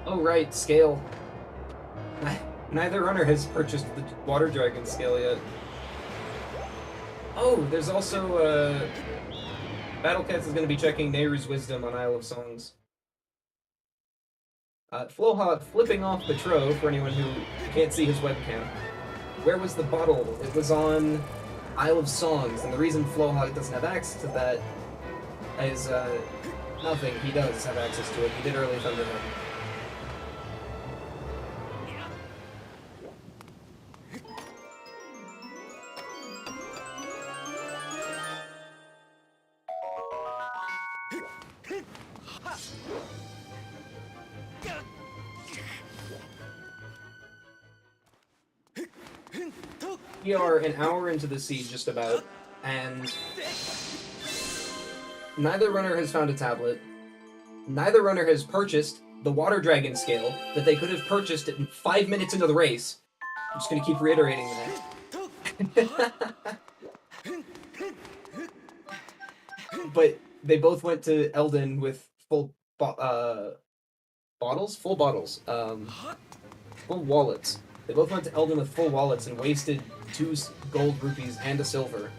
Oh right, scale. Neither runner has purchased the Water Dragon scale yet. Oh, there's also, Battlecats is going to be checking Nehru's Wisdom on Isle of Songs. Floha flipping off the Tro, for anyone who can't see his webcam. Where was the bottle? It was on Isle of Songs, and the reason Floha doesn't have access to that is, nothing. He does have access to it. He did early Thunder Mountain. We are an hour into the siege, just about, and neither runner has found a tablet. Neither runner has purchased the Water Dragon scale that they could have purchased it in 5 minutes into the race. I'm just going to keep reiterating that. But they both went to Eldin with full bottles? Full bottles. Full wallets. They both went to Eldin with full wallets and wasted 2 gold rupees and a silver.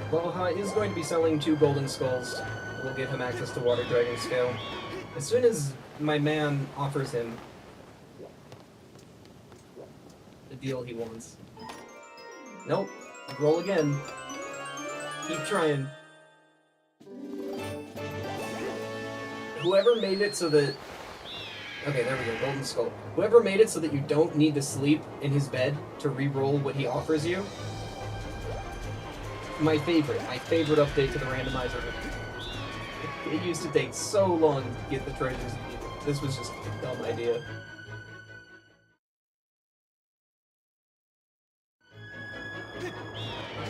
Floha is going to be selling 2 golden skulls. We'll give him access to Water Dragon scale. As soon as my man offers him the deal he wants. Nope. Roll again. Keep trying. Whoever made it so that Okay, there we go, Golden Skull. Whoever made it so that you don't need to sleep in his bed to re-roll what he offers you. My favorite update to the randomizer. It used to take so long to get the treasures. This was just a dumb idea.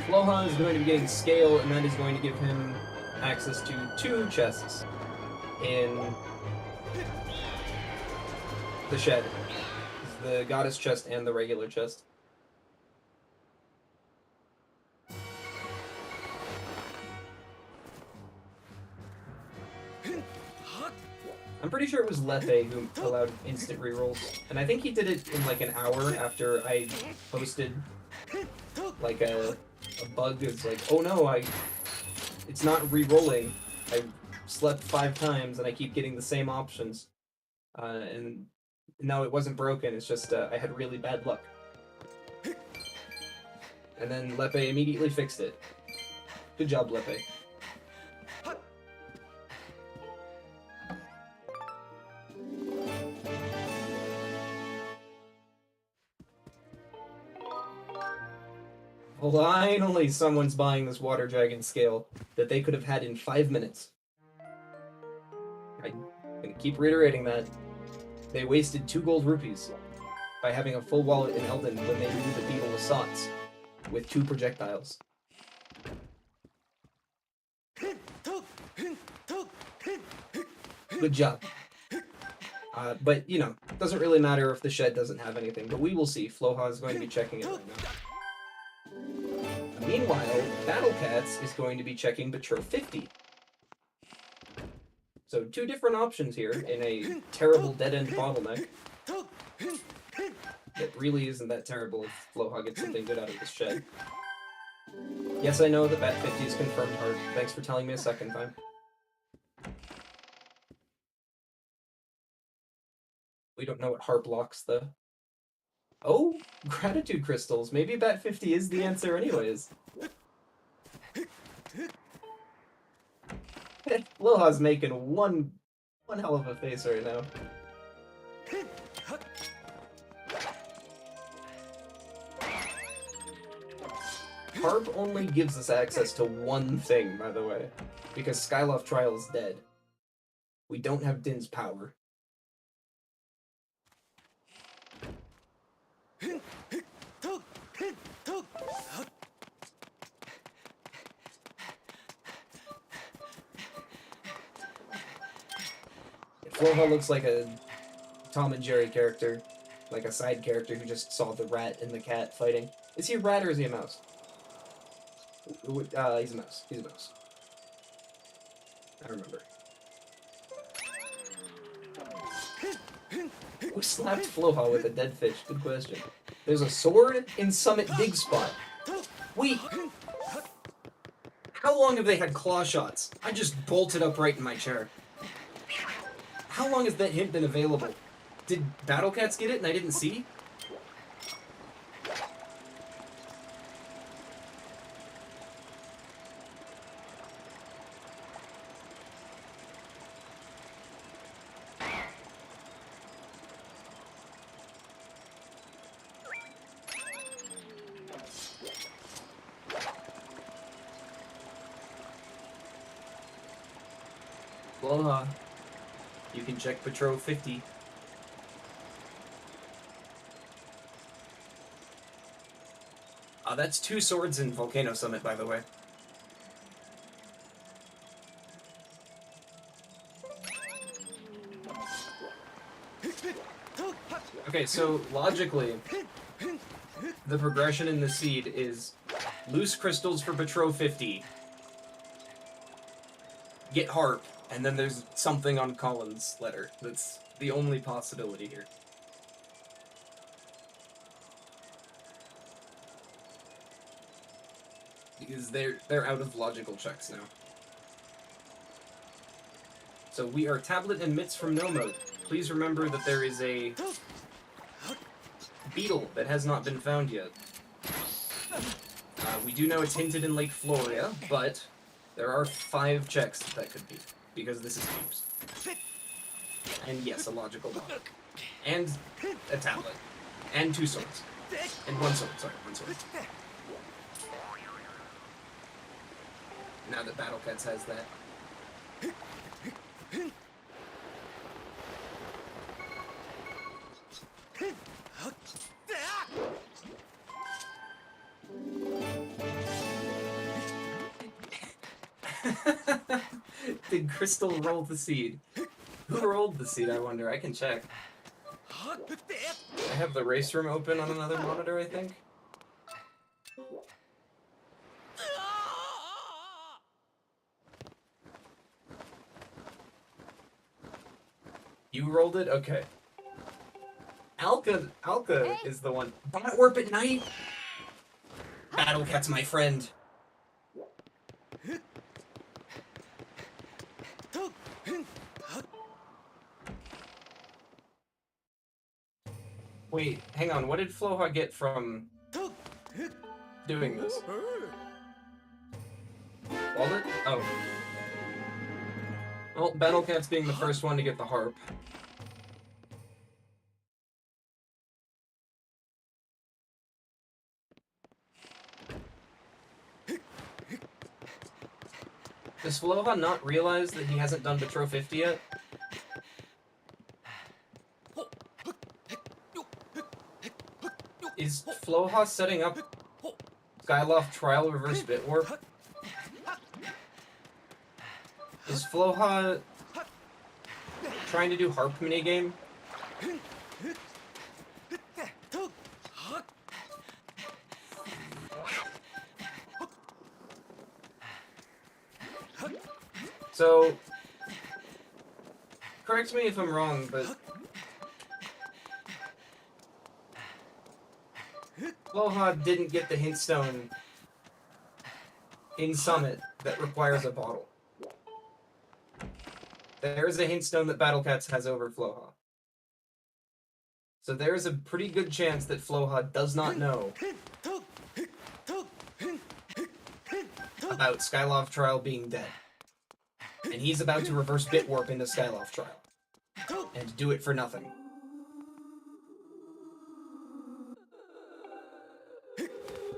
Floha is going to be getting scale, and that is going to give him access to 2 chests in the shed. The goddess chest and the regular chest. I'm pretty sure it was Lepe who allowed instant rerolls, and I think he did it in like an hour after I posted like a bug. It's like, oh no, it's not re-rolling. I slept 5 times and I keep getting the same options. And no, it wasn't broken, it's just I had really bad luck. And then Lepe immediately fixed it. Good job, Lepe. Finally, someone's buying this water dragon scale that they could have had in 5 minutes. I'm gonna keep reiterating that. They wasted 2 gold rupees by having a full wallet in Eldon when they knew the beetle was Sots with 2 projectiles. Good job. But, you know, it doesn't really matter if the shed doesn't have anything, but we will see. Floha is going to be checking it right now. Meanwhile, Battlecats is going to be checking Betrothed 50. So 2 different options here in a terrible dead-end bottleneck. It really isn't that terrible if Floha gets something good out of this shed. Yes, I know that Bat 50 is confirmed hard. Thanks for telling me a second time. We don't know what Harp locks, though. Oh, gratitude crystals. Maybe Bat 50 is the answer anyways. Floha's making one hell of a face right now. Harp only gives us access to one thing, by the way, because Skyloft Trial is dead. We don't have Din's power. Floha looks like a Tom and Jerry character, like a side character who just saw the rat and the cat fighting. Is he a rat or is he a mouse? He's a mouse. He's a mouse. I remember. Who slapped Floha with a dead fish? Good question. There's a sword in Summit Dig Spot. Wait! How long have they had claw shots? I just bolted upright in my chair. How long has that hint been available? Did Battlecats get it and I didn't see? Well, you can check Betrothed 50. That's 2 swords in Volcano Summit, by the way. Okay, so logically, the progression in the seed is loose crystals for Betrothed 50, get Harp, and then there's something on Colin's letter. That's the only possibility here. Because they're out of logical checks now. So we are Tablet and Mitts from No Mode. Please remember that there is a beetle that has not been found yet. We do know it's hinted in Lake Floria, but there are 5 checks that could be, because this is Cubes. And yes, a logical dog. And a tablet. And 2 swords. And 1 sword, sorry, 1 sword. Now that Battlecats has that. Did Crystal roll the seed? Who rolled the seed, I wonder? I can check. I have the race room open on another monitor, I think. You rolled it? Okay. Alka is the one. Bot warp at night? Battlecat's my friend. Wait, hang on. What did Floha get from doing this? Wallet? Oh. Well, Battlecat's being the first one to get the harp. Does Floha not realize that he hasn't done Betro 50 yet? Is Floha setting up Skyloft Trial Reverse Bit Warp? Is Floha trying to do harp minigame? So, correct me if I'm wrong, but Floha didn't get the hint stone in Summit that requires a bottle. There's a hint stone that Battlecats has over Floha. So there's a pretty good chance that Floha does not know about Skyloft Trial being dead. And he's about to reverse bit warp into Skyloft Trial. And do it for nothing.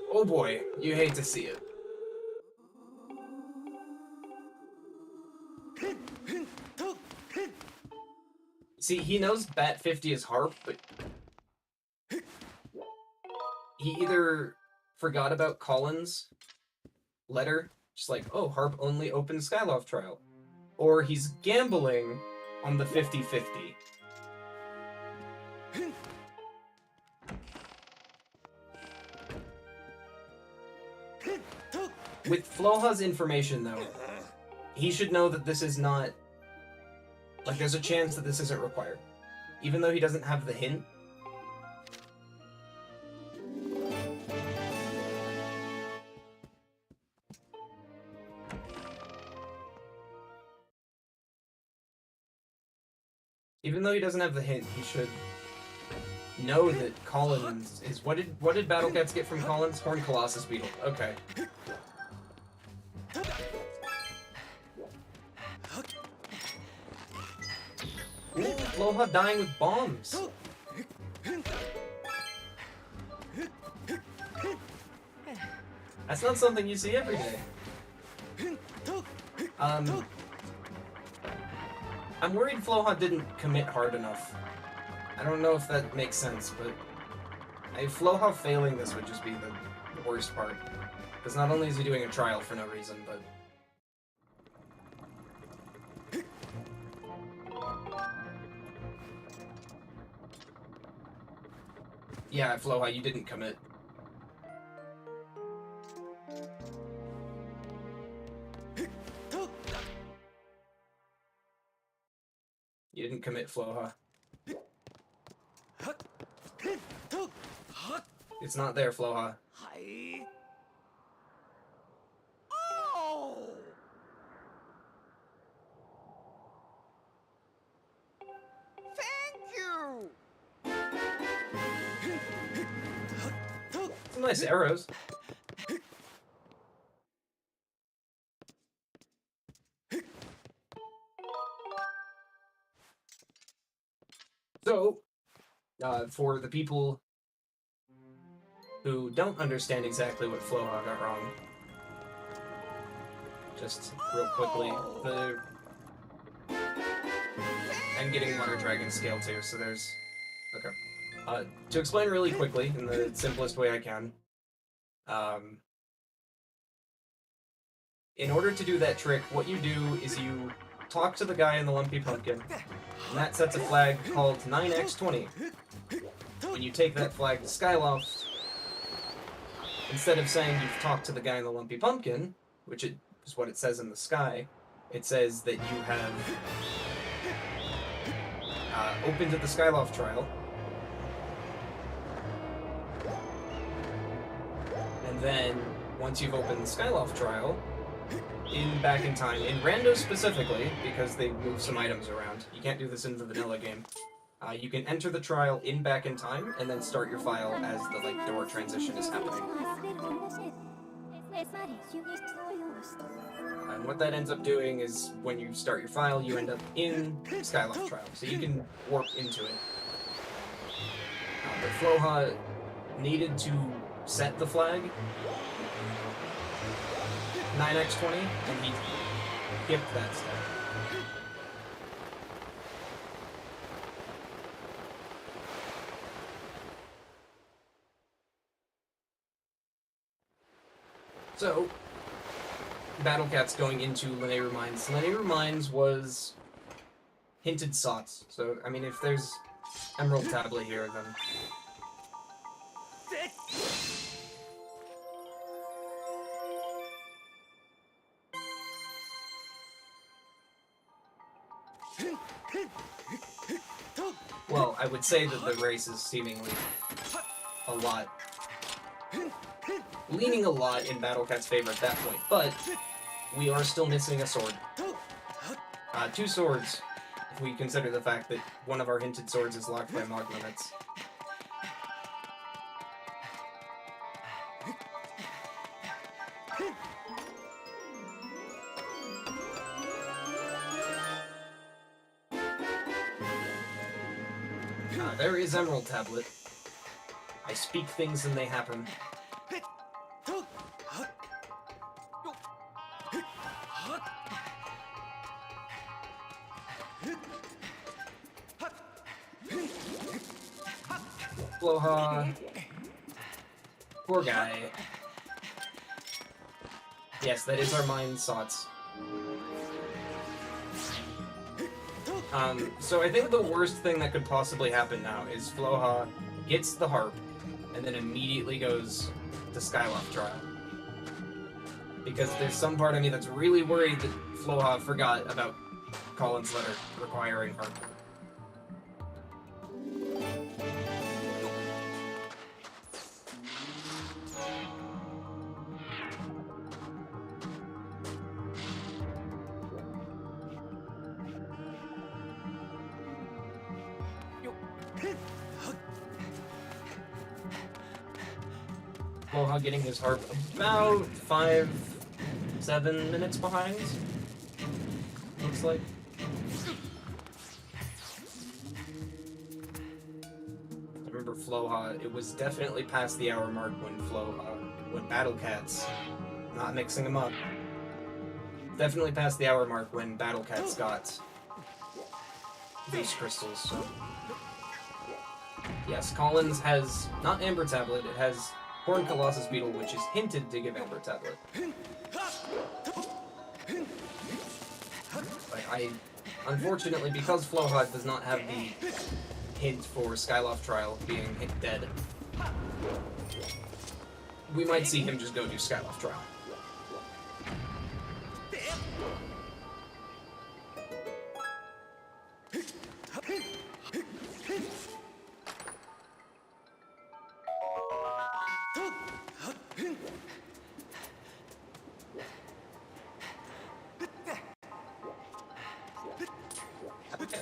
Oh boy, you hate to see it. See, he knows Bat 50 is harp, but he either forgot about Colin's letter, just like, oh, harp only opens Skyloft Trial, or he's gambling on the 50-50. With Floha's information, though, he should know that this is not... Like, there's a chance that this isn't required. Even though he doesn't have the hint. Even though he doesn't have the hint, he should know that Collins is... What did Battlecats get from Collins? Horned Colossus Beetle. Okay. Ooh, Floha dying with bombs. That's not something you see every day. I'm worried Floha didn't commit hard enough. I don't know if that makes sense, but Floha failing this would just be the worst part. Because not only is he doing a trial for no reason, but... Yeah, Floha, you didn't commit. You didn't commit, Floha. It's not there, Floha. Oh! Thank you! Some nice arrows. So, for the people who don't understand exactly what Floha got wrong, just real quickly, I'm getting Water Dragon scale too, so there's... Okay. To explain really quickly, in the simplest way I can, in order to do that trick, what you do is you talk to the guy in the lumpy pumpkin, and that sets a flag called 9x20. When you take that flag to Skyloft, instead of saying you've talked to the guy in the lumpy pumpkin, which is what it says in the sky, it says that you have opened the Skyloft trial, and then once you've opened the Skyloft trial, back in time, in Rando specifically, because they move some items around, you can't do this in the vanilla game, you can enter the trial back in time, and then start your file as the door transition is happening. And what that ends up doing is, when you start your file, you end up in Skyloft trial, so you can warp into it. But Floha needed to set the flag 9x20, and he skipped that step. So, Battlecats going into Lanayru Mines. Lanayru Mines was hinted sots, so, I mean, if there's Emerald Tablet here, then... Well, I would say that the race is seemingly leaning a lot in Battlecat's favor at that point, but we are still missing a sword. 2 swords, if we consider the fact that one of our hinted swords is locked by Mag limits. There is Emerald Tablet. I speak things and they happen. Floha. Poor guy. Yes, that is our mind sots. So I think the worst thing that could possibly happen now is Floha gets the harp and then immediately goes to Skyloft trial. Because there's some part of me that's really worried that Floha forgot about Colin's letter requiring harp. Floha getting his harp about 5-7 minutes behind, looks like. I remember Floha, it was definitely past the hour mark when Battlecats, not mixing them up, definitely past the hour mark when Battlecats got these crystals, so. Yes, Collins has, not Amber Tablet, it has Horned Colossus Beetle, which is hinted to give Amber Tablet. But unfortunately, because Floha does not have the hint for Skyloft Trial being hit dead, we might see him just go do Skyloft Trial.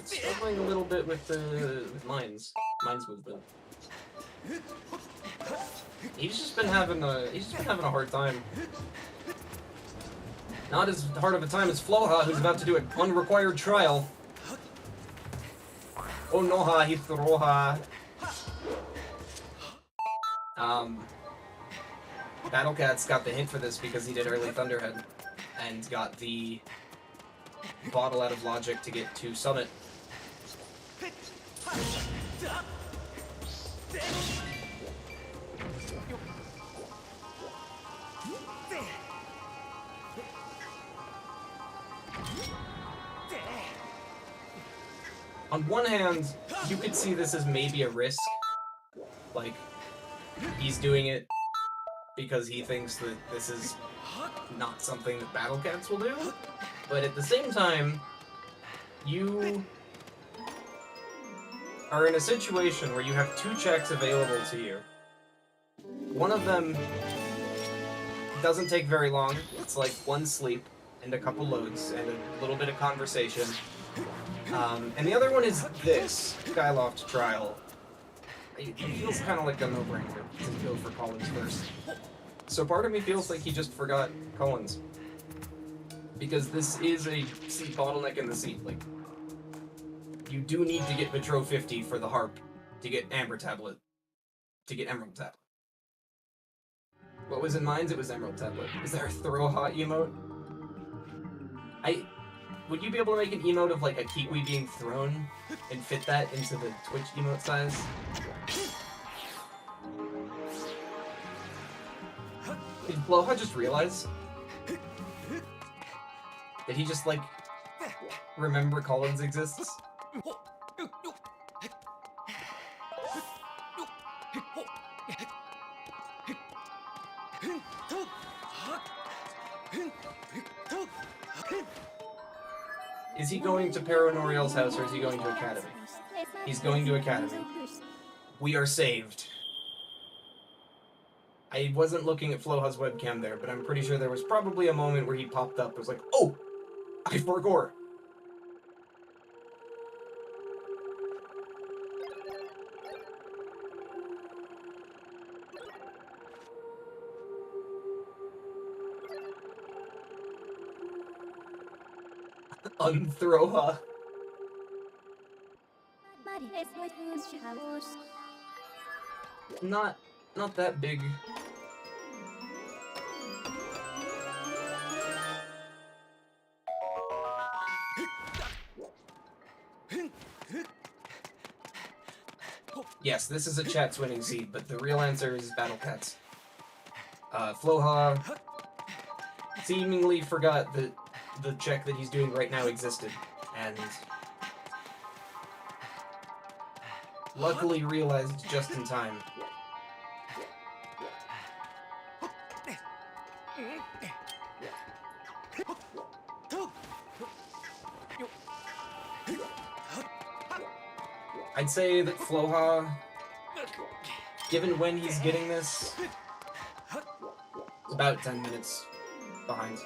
Struggling a little bit with the mines movement. He's just been having a hard time. Not as hard of a time as Floha, who's about to do an unrequired trial. Oh no, he throw ha. Battlecats got the hint for this because he did early Thunderhead and got the bottle out of logic to get to Summit. On one hand, you could see this as maybe a risk. Like, he's doing it because he thinks that this is not something that Battlecats will do. But at the same time, you are in a situation where you have two checks available to you. One of them doesn't take very long. It's like one sleep and a couple loads and a little bit of conversation. And the other one is this, Skyloft Trial. It feels kind of like a no-brainer to go for Collins first. So part of me feels like he just forgot Collins. Because this is a seat bottleneck in the seat. Like, you do need to get Metro 50 for the harp to get Amber Tablet, to get Emerald Tablet. What was in mine? It was Emerald Tablet. Is there a throw hot emote? Would you be able to make an emote of like a kiwi being thrown and fit that into the Twitch emote size? Did Floha just realize? Did he just like remember Collins exists? Is he going to Paranoriel's house or is he going to Academy? He's going to Academy. We are saved. I wasn't looking at Floha's webcam there, but I'm pretty sure there was probably a moment where he popped up and was like, oh! I forgot! Unthrow. Not that big. Yes, this is a chat's winning seed, but the real answer is Battlecats. Floha seemingly forgot that the check that he's doing right now existed, and luckily realized just in time. I'd say that Floha, given when he's getting this, is about 10 minutes behind.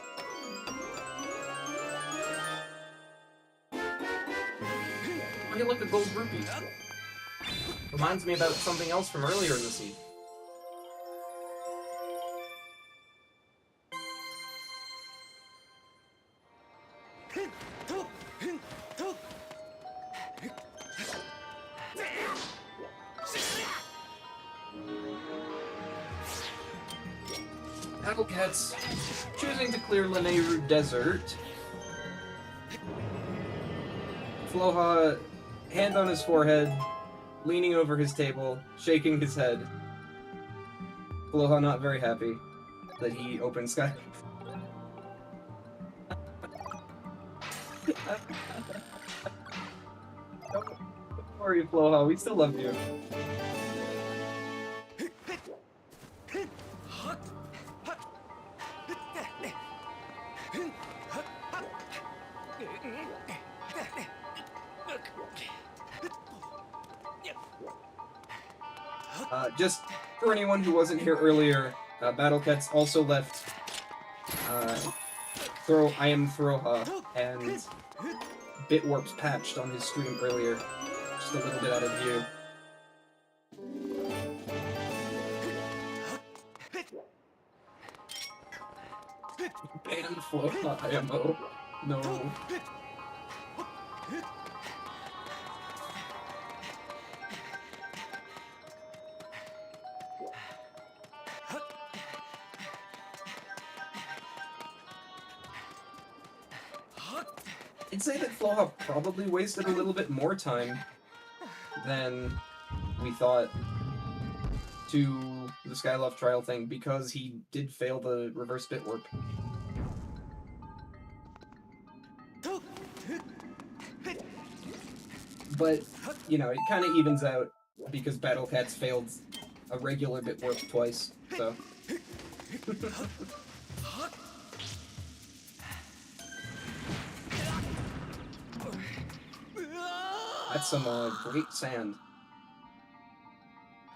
Okay, look, a gold rupee. Reminds me about something else from earlier in the seed. Battlecats choosing to clear Lanayru Desert. Floha, hand on his forehead, leaning over his table, shaking his head. Floha not very happy that he opened Sky. Don't worry, Floha, we still love you. Just for anyone who wasn't here earlier, Battlecats also left I am Throha and Bitwarp's patched on his stream earlier, just a little bit out of view. Ban Floha IMO. No. I'd say that Floha probably wasted a little bit more time than we thought to the Skyloft trial thing, because he did fail the reverse bit warp. But, you know, it kind of evens out because Battlecats failed a regular bit warp twice, so... That's some great sand.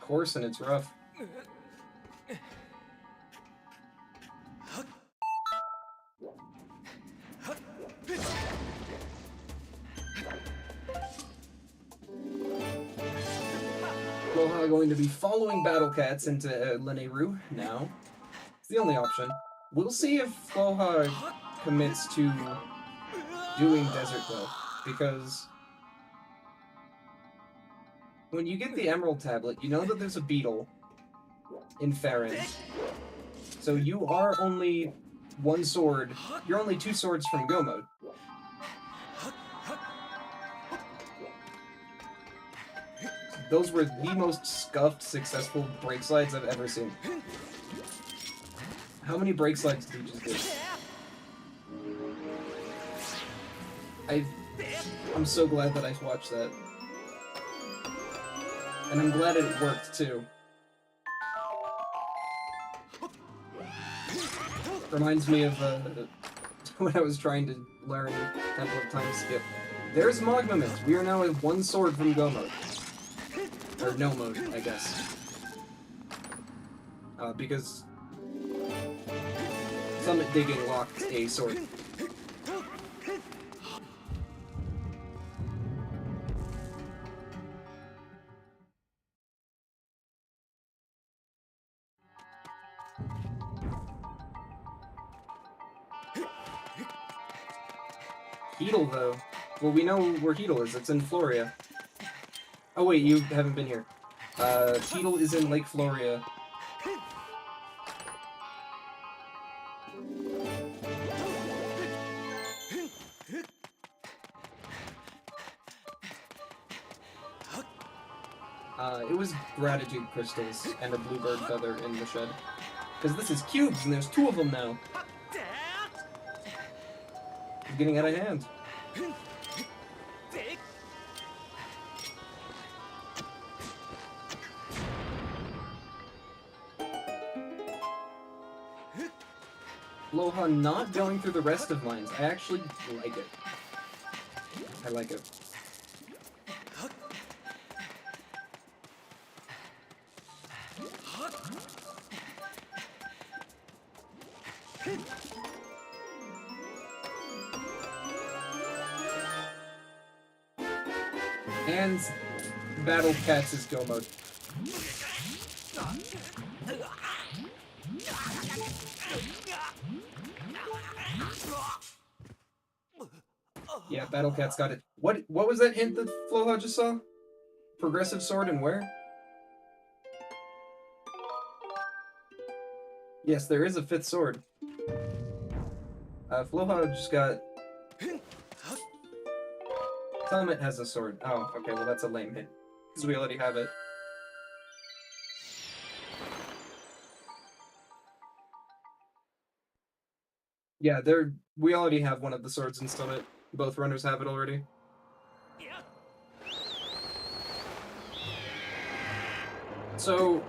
Coarse and it's rough. Floha going to be following Battlecats into Leneru now. It's the only option. We'll see if Floha commits to doing Desert though, because when you get the Emerald Tablet, you know that there's a beetle in Farron. So you are only one sword, you're only 2 swords from Go mode. Those were the most scuffed, successful break slides I've ever seen. How many break slides did you just do? I'm so glad that I watched that. And I'm glad it worked, too. Reminds me of when I was trying to learn Temple of Time skip. There's Magma Mint. We are now at 1 sword from Go mode. Or no mode, I guess. Because Summit Digging locked a sword. Heedle, though. Well, we know where Heedle is. It's in Floria. Oh wait, you haven't been here. Heedle is in Lake Floria. It was gratitude crystals and a bluebird feather in the shed. Because this is cubes and there's 2 of them now. It's getting out of hand. Floha not going through the rest of mines. I actually like it. I like it. And Battlecats is Go mode. Yeah, Battlecats got it. What was that hint that Floha just saw? Progressive sword and where? Yes, there is a 5th sword. Floha just got... Summit has a sword. Oh, okay, well that's a lame hint. Because we already have it. Yeah, we already have one of the swords in Summit. Both runners have it already. So,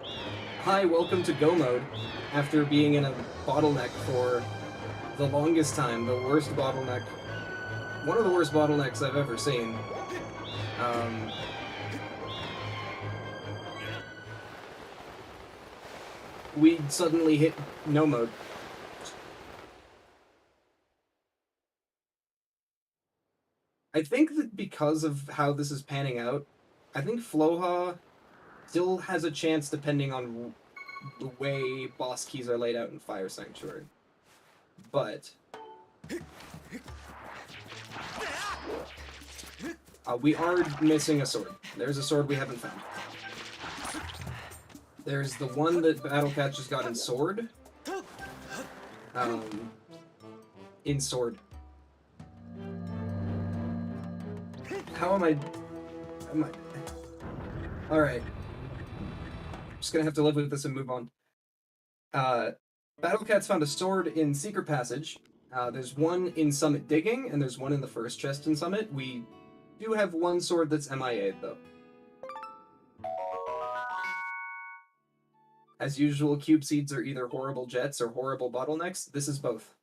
hi, welcome to Go mode. After being in a bottleneck for the longest time, the worst bottleneck. One of the worst bottlenecks I've ever seen. We suddenly hit no mode. I think that because of how this is panning out, I think Floha still has a chance depending on the way boss keys are laid out in Fire Sanctuary. But we are missing a sword. There's a sword we haven't found. There's the one that Battlecat just got in Sword. In Sword. How am I... Alright. Just gonna have to live with this and move on. Battlecats found a sword in Secret Passage. There's one in Summit Digging, and there's one in the first chest in Summit. We do have one sword that's MIA'd, though. As usual, cube seeds are either horrible jets or horrible bottlenecks. This is both.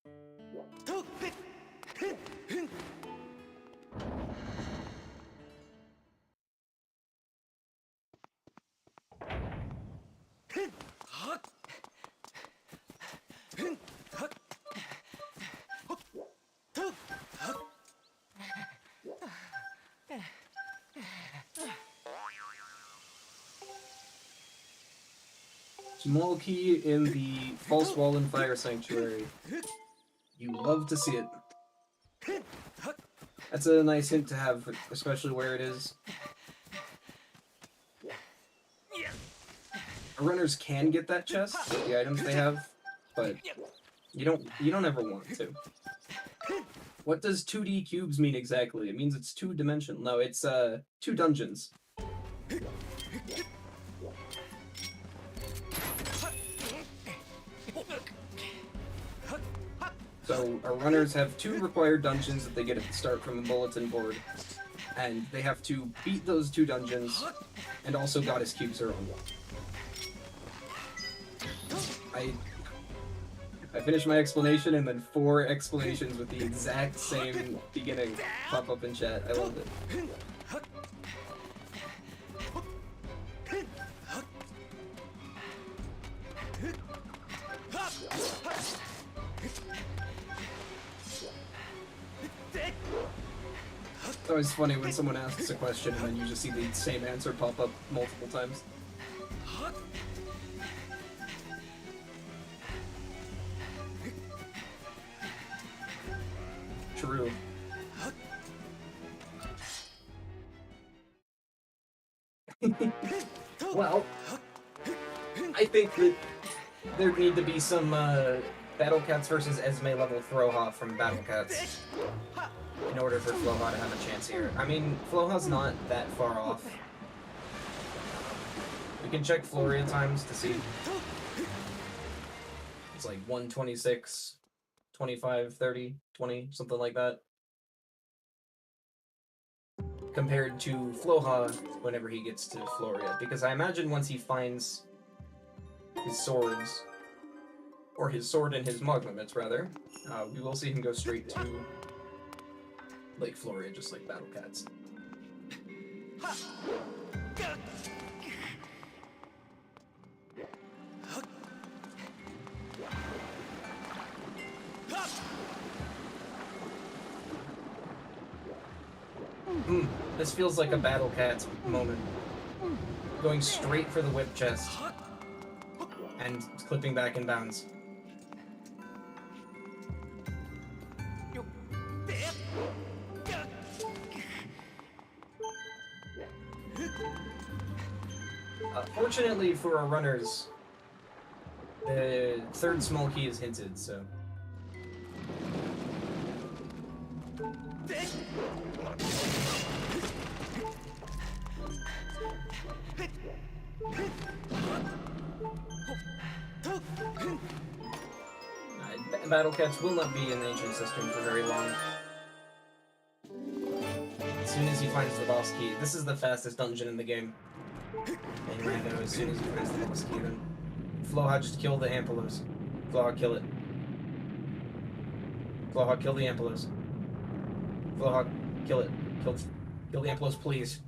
Small key in the False Wall and Fire Sanctuary. You love to see it. That's a nice hint to have, especially where it is. Runners can get that chest with the items they have, but you don't ever want to. What does 2D cubes mean exactly? It means it's two-dimensional. No, it's 2 dungeons. So our runners have 2 required dungeons that they get at the start from the bulletin board, and they have to beat those 2 dungeons, and also goddess cubes are on one. I finished my explanation, and then 4 explanations with the exact same beginning pop up in chat. I loved it. It's always funny when someone asks a question and then you just see the same answer pop up multiple times. True. Well, I think that there need to be some Battlecats versus Esme level Floha from Battlecats in order for Floha to have a chance here. I mean, Floha's not that far off. We can check Floria times to see. It's like 126, 25, 30, 20, something like that. Compared to Floha whenever he gets to Floria. Because I imagine once he finds his swords, or his sword and his mug limits, rather, we will see him go straight to Lake Floria, just like Battlecats. This feels like a Battlecats moment. Going straight for the whip chest and clipping back in bounds. Fortunately for our runners, the 3rd small key is hinted, so... Battlecats will not be in the Ancient Cistern for very long. As soon as he finds the boss key. This is the fastest dungeon in the game. And Rando, as soon as he finds the boss key, then Floha, just kill the Ampelos. Floha, kill it. Floha, kill the Ampelos. Floha, kill it. Kill the Ampelos, please.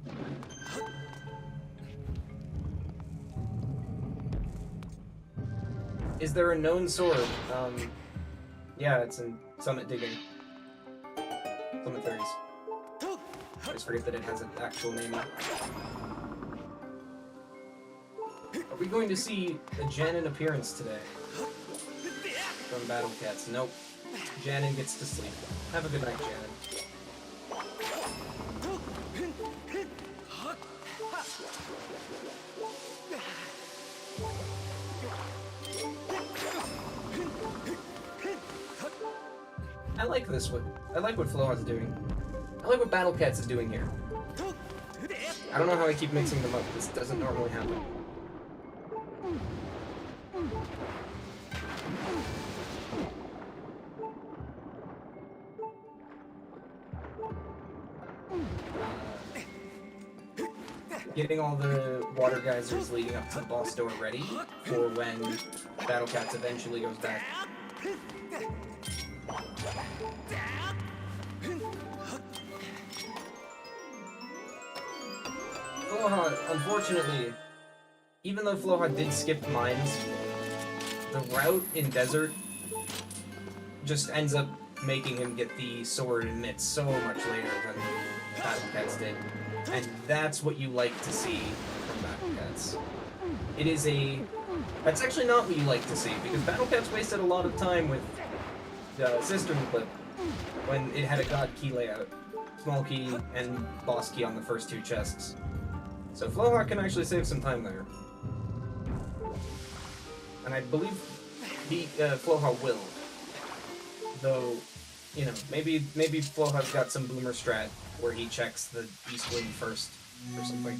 Is there a known sword? Yeah, it's in Summit Digging. Summit 30s. I just forget that it has an actual name. Are we going to see a Janin appearance today? From Battlecats? Nope. Janin gets to sleep. Have a good night, Janin. I like this one. I like what Floha's doing. I like what Battlecats is doing here. I don't know how I keep mixing them up. This doesn't normally happen. Getting all the water geysers leading up to the boss door ready for when Battlecats eventually goes back. Floha, unfortunately, even though Floha did skip mines, the route in desert just ends up making him get the sword and mitts so much later than Battlecats did. And that's what you like to see from Battlecats. It is a... That's actually not what you like to see, because Battlecats wasted a lot of time with the Cistern clip when it had a god key layout. Small key and boss key on the first two chests. So Floha can actually save some time there. And I believe Floha will. Though, you know, maybe Floha's got some boomer strat where he checks the east wind first or something.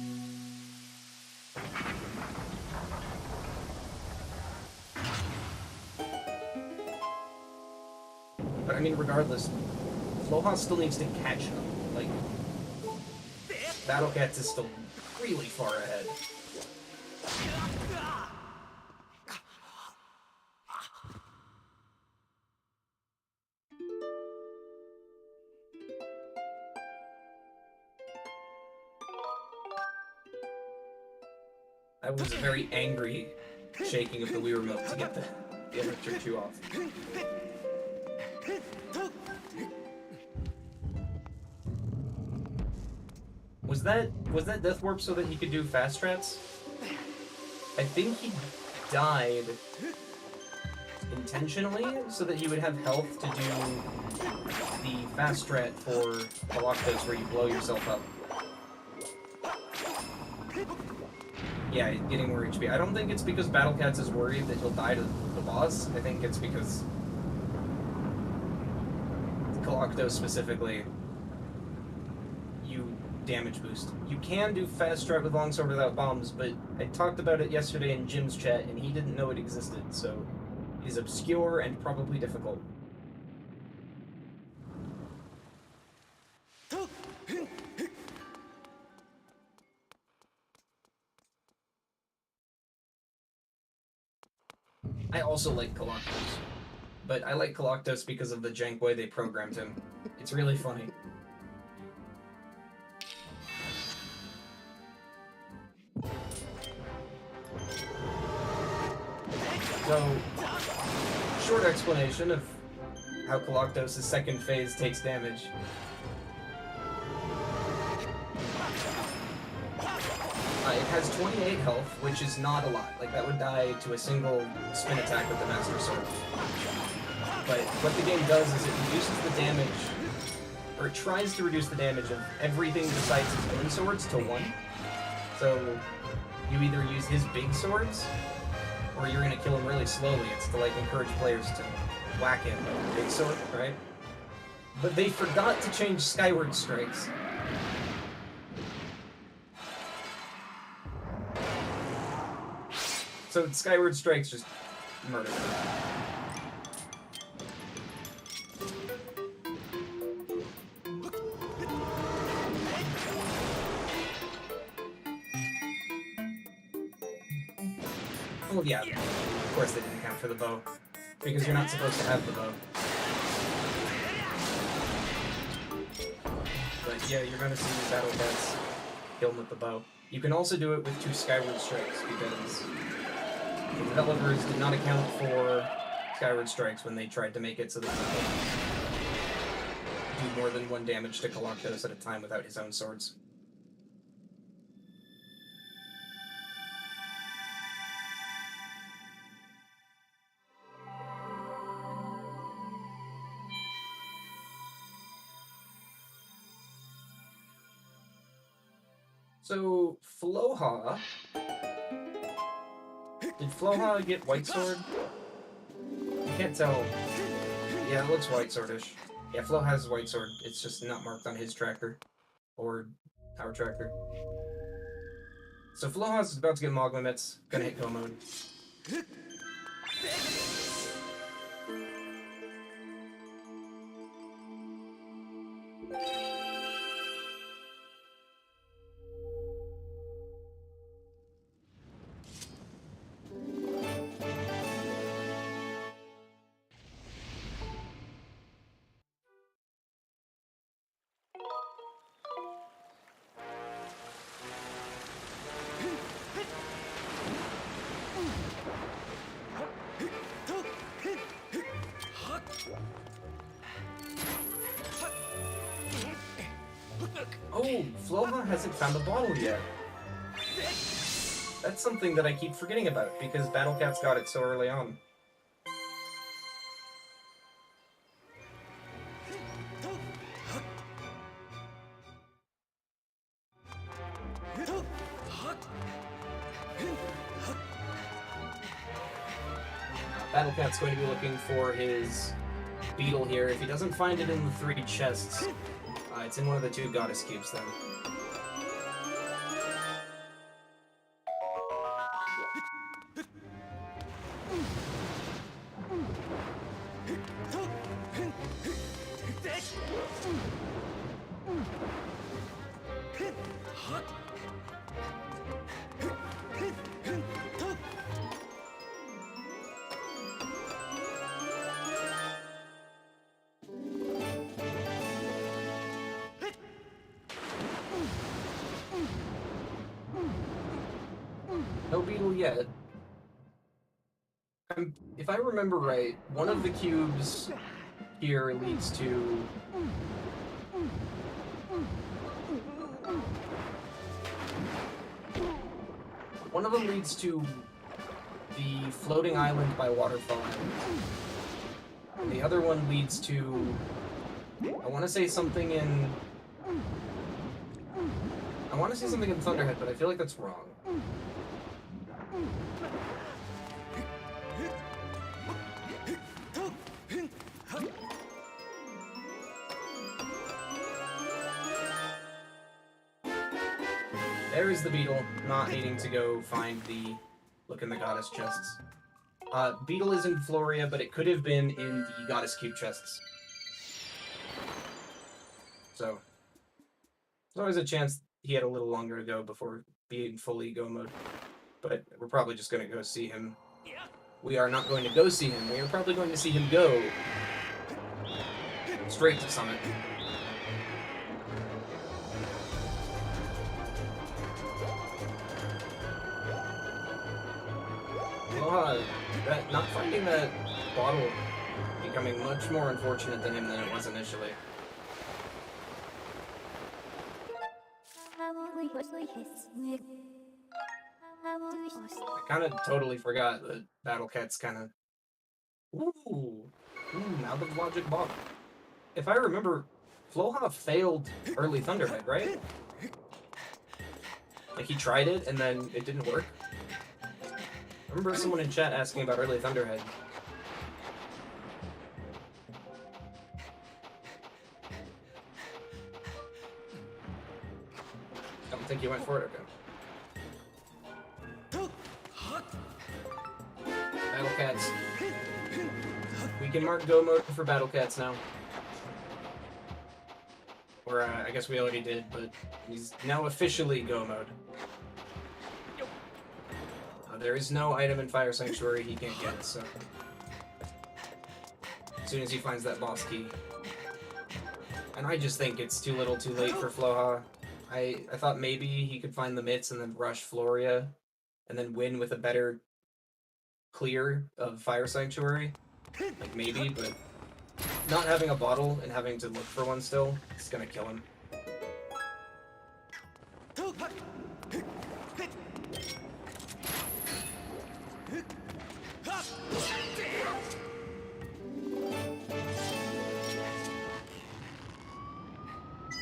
But I mean, regardless, Floha still needs to catch up. Like, Battlecats is still really far ahead. That was a very angry shaking of the Wii remote to get the electric chew off. Was that Death Warp so that he could do fast strats? I think he died intentionally so that he would have health to do the fast strat for Galactus where you blow yourself up. Yeah, getting more HP. I don't think it's because Battlecats is worried that he'll die to the boss. I think it's because Galactus specifically, you damage boost. You can do fast strat with longsword without bombs, but I talked about it yesterday in Jim's chat and he didn't know it existed, so it is obscure and probably difficult. I also like Galactus, but I like Galactus because of the jank way they programmed him. It's really funny. So, short explanation of how Galactus' second phase takes damage. It has 28 health, which is not a lot. Like, that would die to a single spin attack with the Master Sword. But what the game does is it reduces the damage, or it tries to reduce the damage of everything besides its own swords to 1. So, you either use his big swords, or you're gonna kill him really slowly. It's to, like, encourage players to whack him with a big sword, right? But they forgot to change Skyward strikes. So Skyward strikes just murder them. Oh yeah, of course they didn't count for the bow, because you're not supposed to have the bow. But yeah, you're gonna see Battlecats kill him with the bow. You can also do it with 2 Skyward strikes, because the developers did not account for Skyward strikes when they tried to make it so that you could do more than 1 damage to Galactus at a time without his own swords. So, Floha... Did Floha get White Sword? I can't tell. Yeah, it looks White Swordish. Yeah, Floha has White Sword. It's just not marked on his tracker. Or our tracker. So Floha is about to get Mogma Mitts, gonna hit Go mode. Oh, Floha hasn't found the bottle yet. That's something that I keep forgetting about, because Battlecats got it so early on. Battlecat's going to be looking for his beetle here. If he doesn't find it in the 3 chests, it's in one of the 2 goddess cubes then. No beetle yet. If I remember right, one of the cubes here leads to... One of them leads to the floating island by Waterfall Island. And the other one leads to... I want to say something in... I want to say something in Thunderhead, but I feel like that's wrong. There is the beetle, not needing to go find the look in the goddess chests. Beetle is in Floria, but it could have been in the goddess cube chests. So, there's always a chance he had a little longer to go before being fully go mode. But we're probably just going to go see him. We are not going to go see him. We are probably going to see him go straight to Summit. Not finding that bottle becoming much more unfortunate than him than it was initially. I kind of totally forgot that Battlecats kind of... Ooh, now the logic bomb. If I remember, Floha failed early Thunderhead, right? Like, he tried it, and then it didn't work. I remember someone in chat asking about early Thunderhead. I don't think you went for it, okay. Battlecats. We can mark go mode for Battlecats now. Or, I guess we already did, but he's now officially go mode. There is no item in Fire Sanctuary he can't get, so... As soon as he finds that boss key. And I just think it's too little too late for Floha. I thought maybe he could find the mitts and then rush Floria, and then win with a better clear of Fire Sanctuary. Like, maybe, but... Not having a bottle and having to look for one still, it's gonna kill him.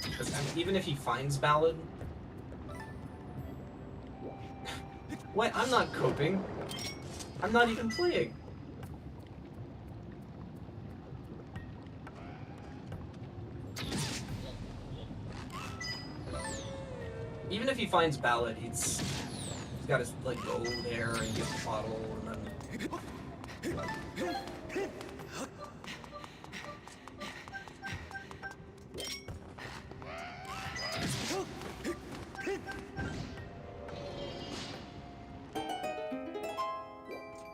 Because even if he finds Ballad... What? I'm not coping. I'm not even playing. Even if he finds Ballad, He's gotta, like, go there and get the bottle, and then...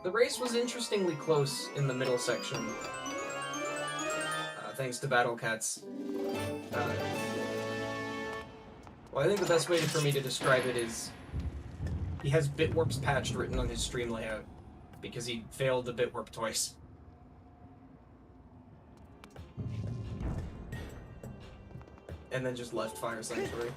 The race was interestingly close in the middle section, thanks to Battlecats. Well, I think the best way for me to describe it is he has bitwarps patched written on his stream layout because he failed the bitwarp twice. And then just left Fire Sanctuary.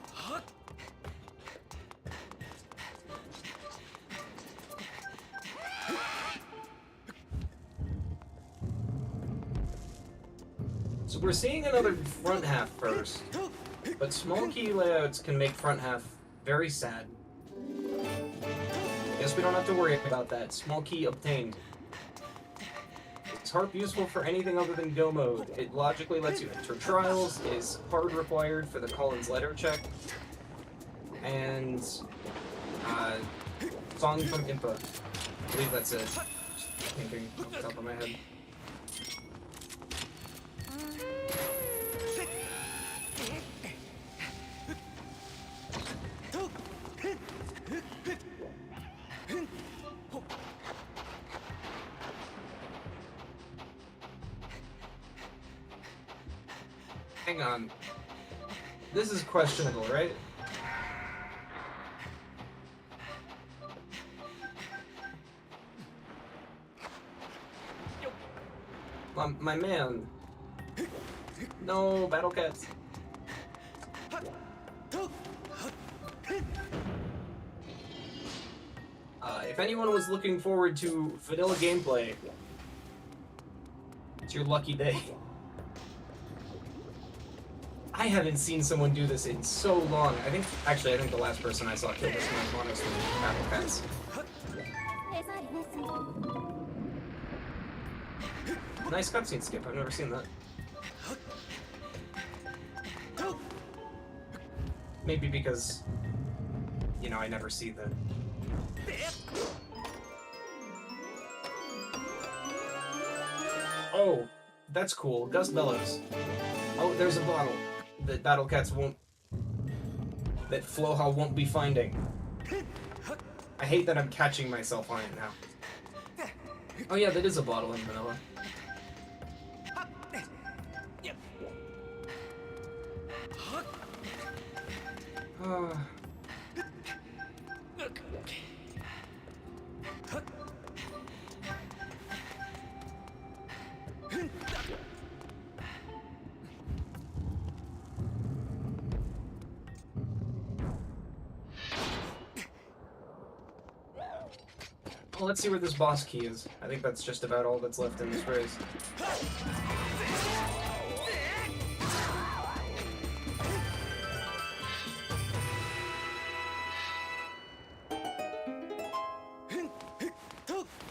So we're seeing another front half first, but small key layouts can make front half very sad. Guess we don't have to worry about that. Small key obtained. Is harp useful for anything other than go mode? It logically lets you enter trials, is hard required for the Collins letter check, and song from Impa. I believe that's it. Just thinking off the top of my head. Hang on. This is questionable, right? My man. No, Battlecats. If anyone was looking forward to vanilla gameplay, it's your lucky day. I haven't seen someone do this in so long. I think the last person I saw kill this in Monos was Battlecats. Nice cutscene skip, I've never seen that. Maybe because, you know, I never see the... Oh, that's cool. Gust Bellows. Oh, there's a bottle that Battlecats won't... that Floha won't be finding. I hate that I'm catching myself on it now. Oh yeah, that is a bottle in vanilla. Well, let's see where this boss key is. I think that's just about all that's left in this race.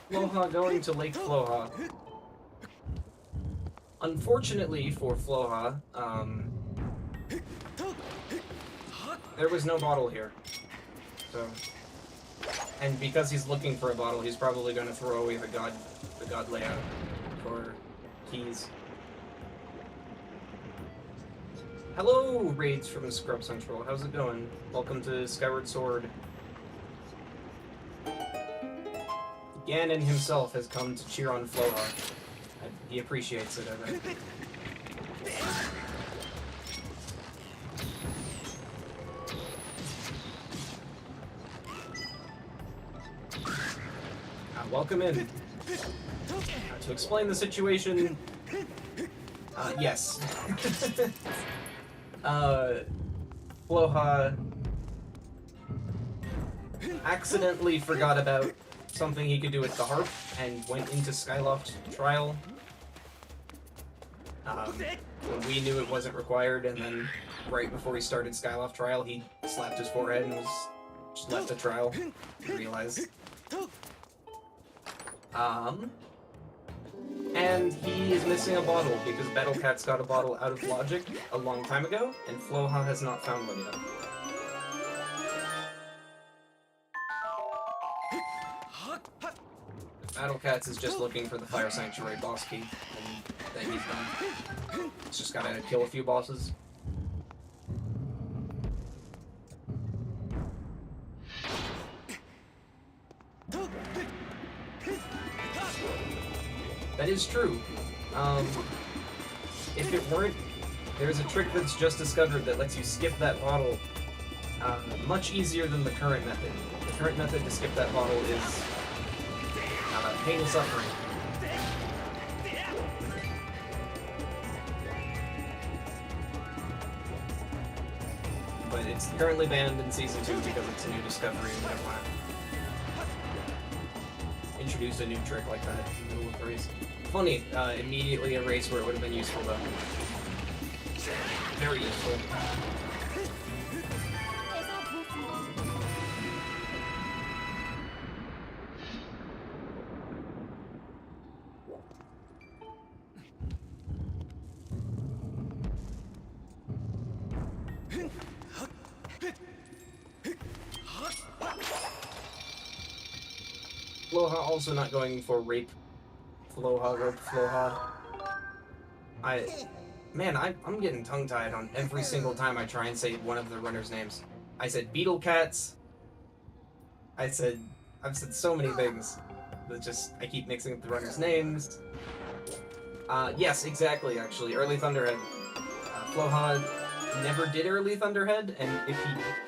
Floha going to Lake Floha. Unfortunately for Floha, there was no bottle here. So, and because he's looking for a bottle, he's probably going to throw away the god layout for keys. Hello, raids from Scrub Central. How's it going? Welcome to Skyward Sword. Ganon himself has come to cheer on Floha. He appreciates it, I think. Welcome in. To explain the situation... yes. Floha accidentally forgot about something he could do with the harp and went into Skyloft trial. When we knew it wasn't required, and then right before he started Skyloft trial, he slapped his forehead and just left the trial. Realized. And he is missing a bottle because Battlecats got a bottle out of logic a long time ago, and Floha has not found one yet. Battlecats is just looking for the Fire Sanctuary boss key, and then he's done. He's just gotta kill a few bosses. That is true. If it weren't, there's a trick that's just discovered that lets you skip that bottle much easier than the current method. The current method to skip that bottle is pain and suffering. But it's currently banned in Season 2 because it's a new discovery and we don't want to introduce a new trick like that in the middle of the race. Funny, immediately a race where it would have been useful though. Very useful. Floha also not going for rape. Rope Floha. I'm getting tongue-tied on every single time I try and say one of the runners' names. I said Beetlecats. I've said so many things that just, I keep mixing up the runners' names. Yes, exactly, actually. Early Thunderhead. Floha never did Early Thunderhead, and if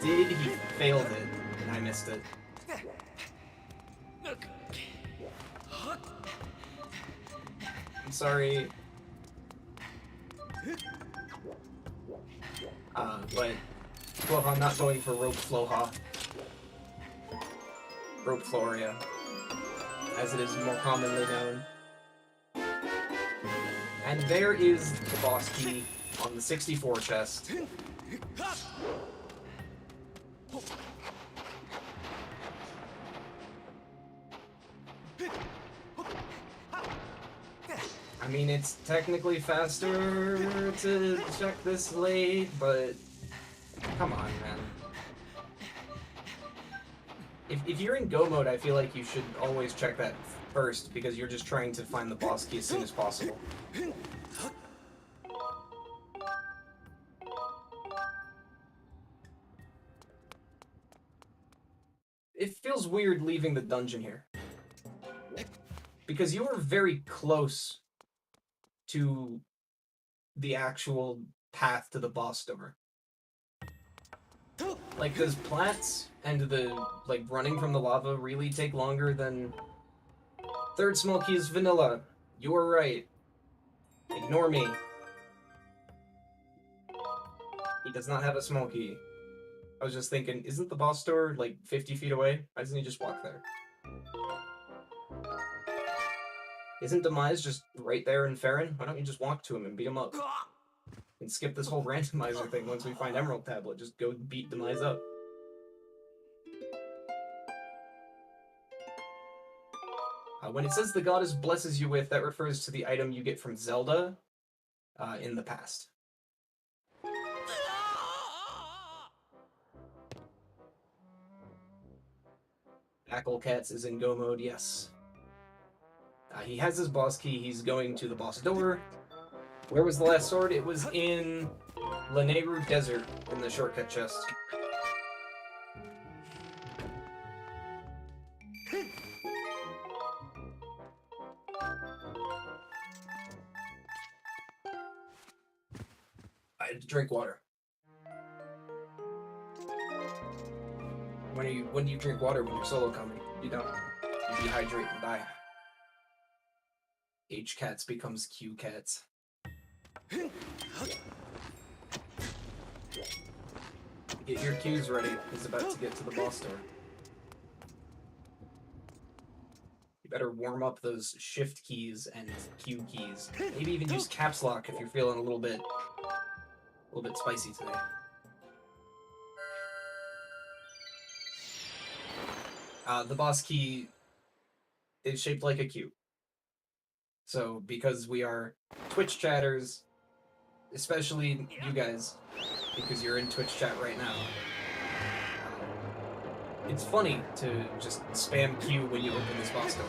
he did, he failed it, and I missed it. I'm sorry. But Floha not going for Rope Floha. Rope Floria, as it is more commonly known. And there is the boss key on the 64 chest. I mean, it's technically faster to check this late, but come on, man. If you're in go mode, I feel like you should always check that first, because you're just trying to find the boss key as soon as possible. It feels weird leaving the dungeon here, because you were very close to the actual path to the boss door. Like, does plats and the, like, running from the lava really take longer than... Third small key is vanilla. You were right. Ignore me. He does not have a small key. I was just thinking, isn't the boss door, like, 50 feet away? Why doesn't he just walk there? Isn't Demise just right there in Farron? Why don't you just walk to him and beat him up? And skip this whole randomizer thing once we find Emerald Tablet. Just go beat Demise up. When it says the goddess blesses you with, that refers to the item you get from Zelda in the past. Battlecats is in go mode, yes. He has his boss key, he's going to the boss door. Where was the last sword? It was in Lanayru Desert, in the shortcut chest. I had to drink water. When do you drink water when you're solo coming? You don't. You dehydrate and die. H-Cats becomes Q-Cats. Get your Qs ready. He's about to get to the boss door. You better warm up those shift keys and Q keys. Maybe even use caps lock if you're feeling a little bit spicy today. The boss key is shaped like a Q. So, because we are Twitch chatters, especially you guys, because you're in Twitch chat right now, it's funny to just spam Q when you open this boss door.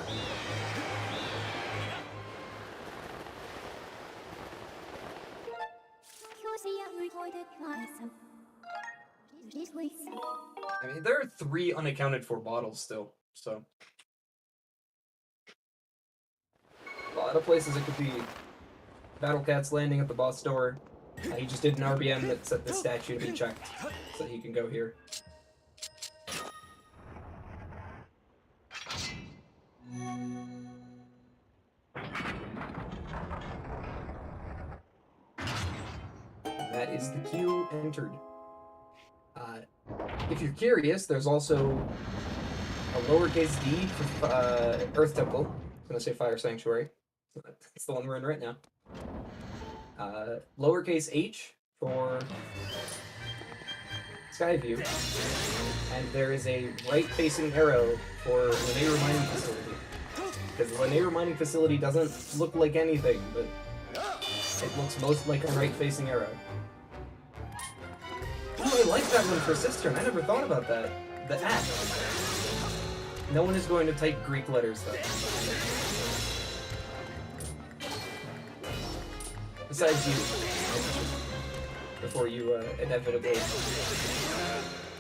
I mean, there are 3 unaccounted for bottles still, so... A lot of places it could be Battlecats landing at the boss door. He just did an RBM that set the statue to be checked, so he can go here. That is the cue entered. If you're curious, there's also a lowercase d for Earth Temple. I'm gonna say Fire Sanctuary. That's the one we're in right now. Lowercase h for Skyview. And there is a right-facing arrow for Lanayru Mining Facility. Because the Lanayru Mining Facility doesn't look like anything, but it looks most like a right-facing arrow. Oh, I like that one for Cistern. I never thought about that. The at. No one is going to type Greek letters, though. Besides you. Before you inevitably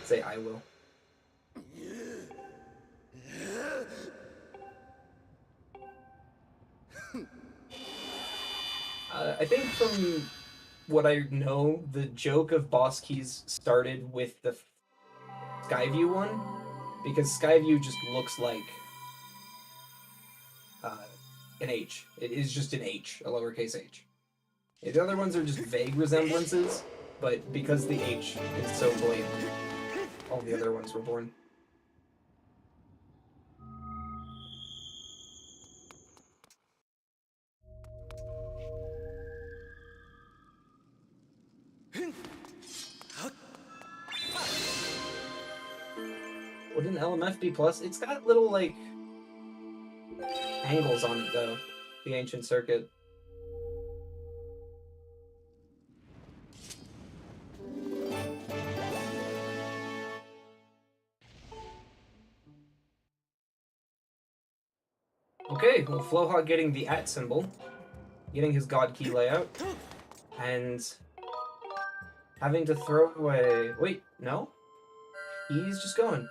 say I will. I think from what I know, the joke of boss keys started with the Skyview one, because Skyview just looks like an H. It is just an H, a lowercase h. The other ones are just vague resemblances, but because the H is so blatant, all the other ones were born. Would an LMF be plus? It's got little, like, angles on it, though. The ancient circuit. Okay, well, Floha getting the at symbol, getting his god key layout, and having to throw away... Wait, no? He's just going.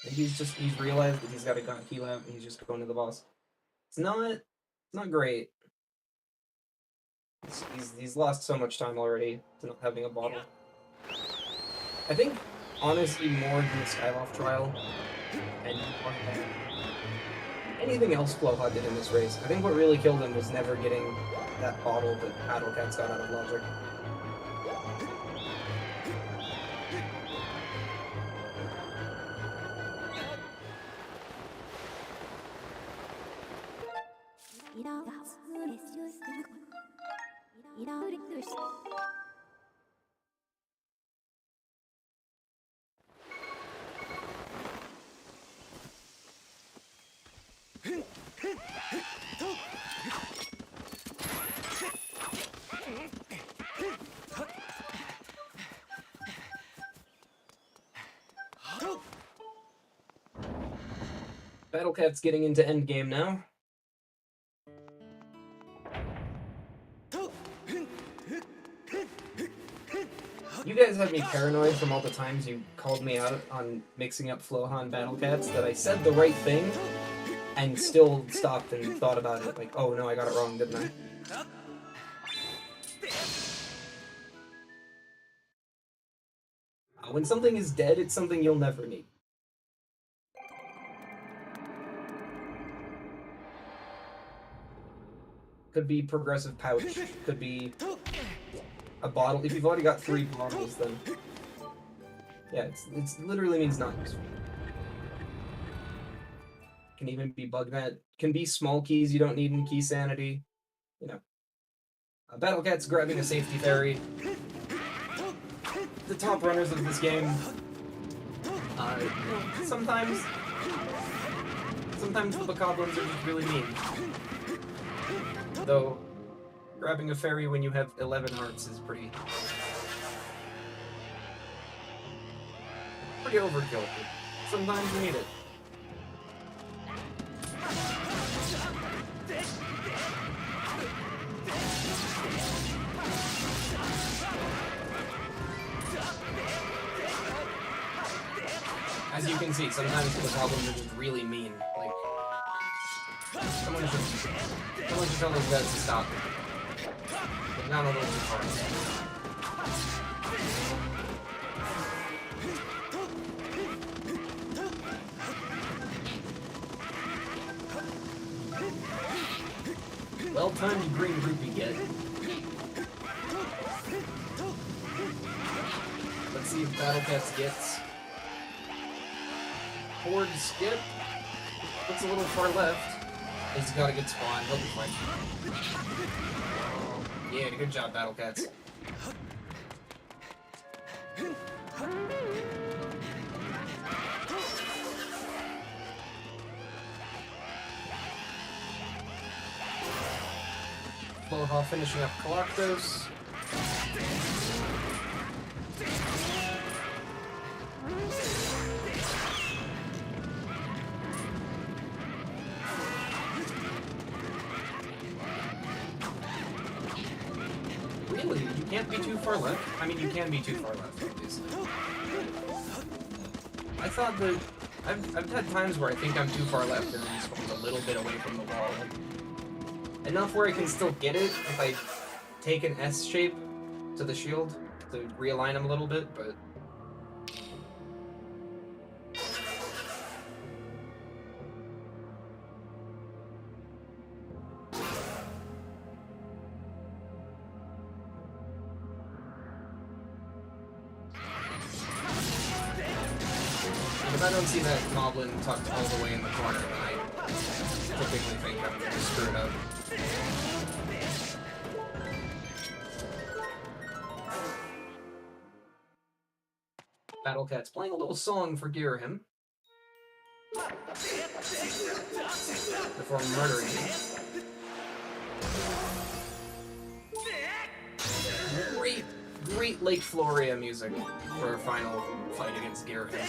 He's realized that he's got a god key layout and he's just going to the boss. It's not great. He's lost so much time already to not having a bottle. I think, honestly, more than the Skyloft trial and anything else Floha did in this race, I think what really killed him was never getting that bottle that Battlecats got out of Logic. Battlecat's getting into endgame now. You guys had me paranoid from all the times you called me out on mixing up Floha and Battlecats that I said the right thing and still stopped and thought about it like, oh no, I got it wrong, didn't I? When something is dead, it's something you'll never need. Could be progressive pouch, could be a bottle. If you've already got 3 bottles, then yeah, it's literally means not useful. Can even be bug net. Can be small keys you don't need in key sanity. You know, Battlecat's grabbing a safety fairy. The top runners of this game. Sometimes the bokoblins are just really mean. Though, grabbing a fairy when you have 11 hearts is pretty overkill. Sometimes you need it. As you can see, sometimes the problems are just really mean. Like, someone should tell those guys to stop. But not a little too far. Well-timed green group you get. Let's see if Battlecats gets. Forward skip. Looks a little far left. He's got a good spawn. He'll be fine. Yeah, good job, Battlecats. Floha finishing up Coloctos. Really? You can't be too far left? I mean, you can be too far left, obviously. I thought that... I've had times where I think I'm too far left and I'm spawned a little bit away from the wall. Enough where I can still get it if I take an S shape to the shield to realign them a little bit, but... If I don't see that goblin tucked all the way in the corner, then I typically think I'm gonna screw it up. Battlecats playing a little song for Girahim before murdering him. Great Lake Floria music for our final fight against Girahim.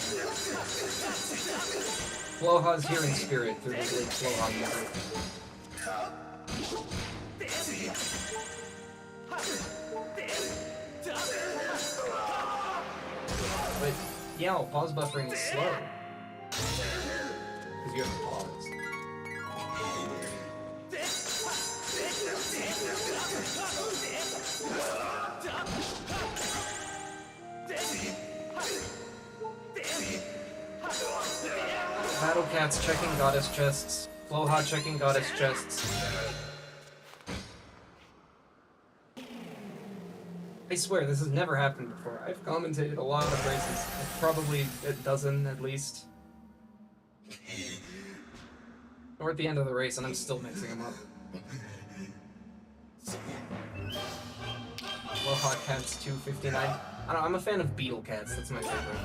Floha's hearing spirit through his Lake Floha music. But, yeah, pause buffering is slow. Because you have to pause. Battlecats checking goddess chests. Floha checking goddess chests. I swear, this has never happened before. I've commentated a lot of races. Probably a dozen, at least. We're at the end of the race, and I'm still mixing them up. Battlecats59. I'm a fan of Beetlecats, that's my favorite.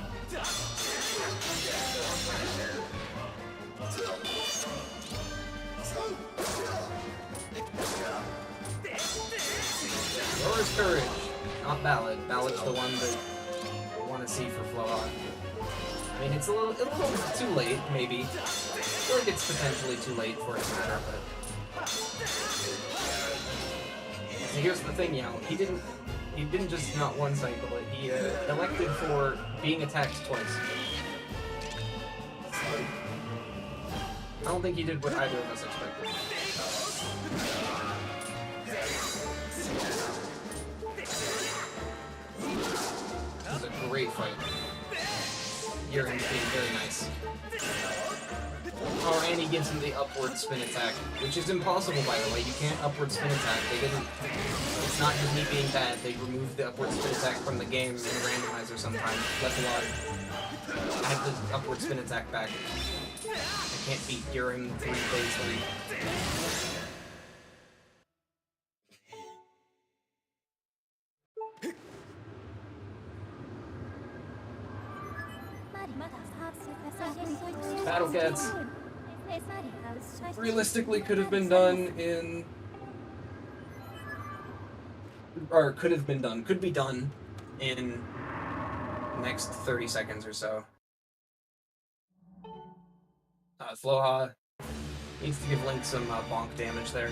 Roar's Courage. Not Ballad. Ballad's the one that I want to see for Floha. I mean, it's a little too late, maybe. I feel like it's potentially too late for it to matter, but... So here's the thing, Yao. He didn't just not one cycle it, he elected for being attacked twice. I don't think he did what either of us expected. This is a great fight. Girahim's being very nice. Oh, and he gives him the upward spin attack, which is impossible, by the way. You can't upward spin attack. They didn't... It's not just me being bad. They removed the upward spin attack from the game in Randomizer sometimes. Left a lot. I have the upward spin attack back. I can't beat Girahim 3 phase 3. Battlecats realistically could have been done in... Or could be done in the next 30 seconds or so. Floha needs to give Link some bonk damage there.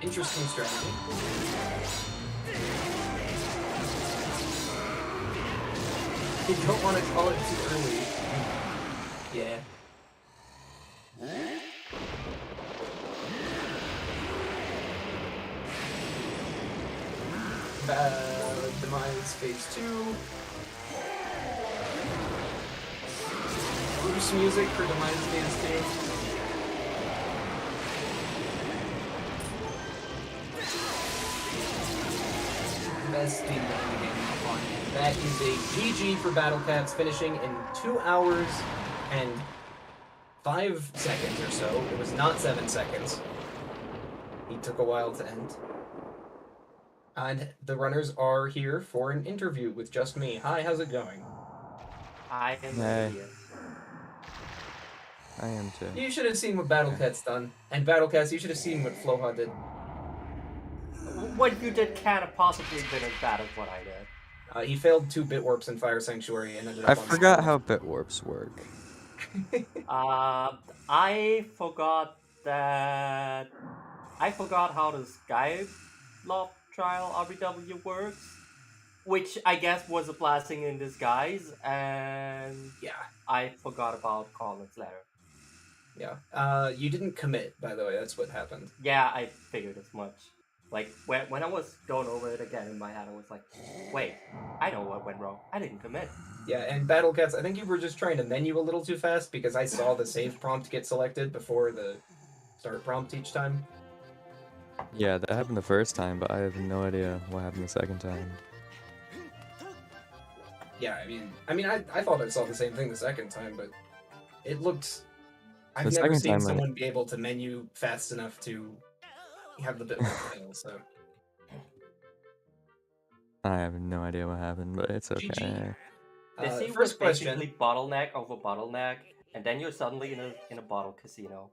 Interesting strategy. You don't want to call it too early. Yeah. Demise phase 2. Bruce music for Demise phase 2. Best speed run in the game on. That is a GG for Battlecats, finishing in 2 hours and 5 seconds or so. It was not 7 seconds. He took a while to end. And the runners are here for an interview with just me. Hi, how's it going? I am Hey. an idiot. I am too. You should have seen what Battlecats done. And Battlecats, you should have seen what Floha did. What you did can't have possibly been as bad as what I did. He failed 2 bit warps in Fire Sanctuary and ended up I on forgot Skyward. how bit warps work. I forgot that. I forgot how the Skyward trial RBW works, which I guess was a blessing in disguise, and Yeah. I forgot about Colin's letter. Yeah. You didn't commit, by the way. That's what happened. Yeah, I figured as much. Like, when I was going over it again in my head, I was like, wait, I know what went wrong. I didn't commit. Yeah, and Battlecats, I think you were just trying to menu a little too fast because I saw the save prompt get selected before the start prompt each time. Yeah, that happened the first time, but I have no idea what happened the second time. Yeah, I mean, I thought I saw the same thing the second time, but it looked... I've The never second seen time someone be able to menu fast enough to have the bit fail, so... I have no idea what happened, but it's okay. GG. This scene was First question. basically bottleneck over bottleneck, and then you're suddenly in a bottle casino.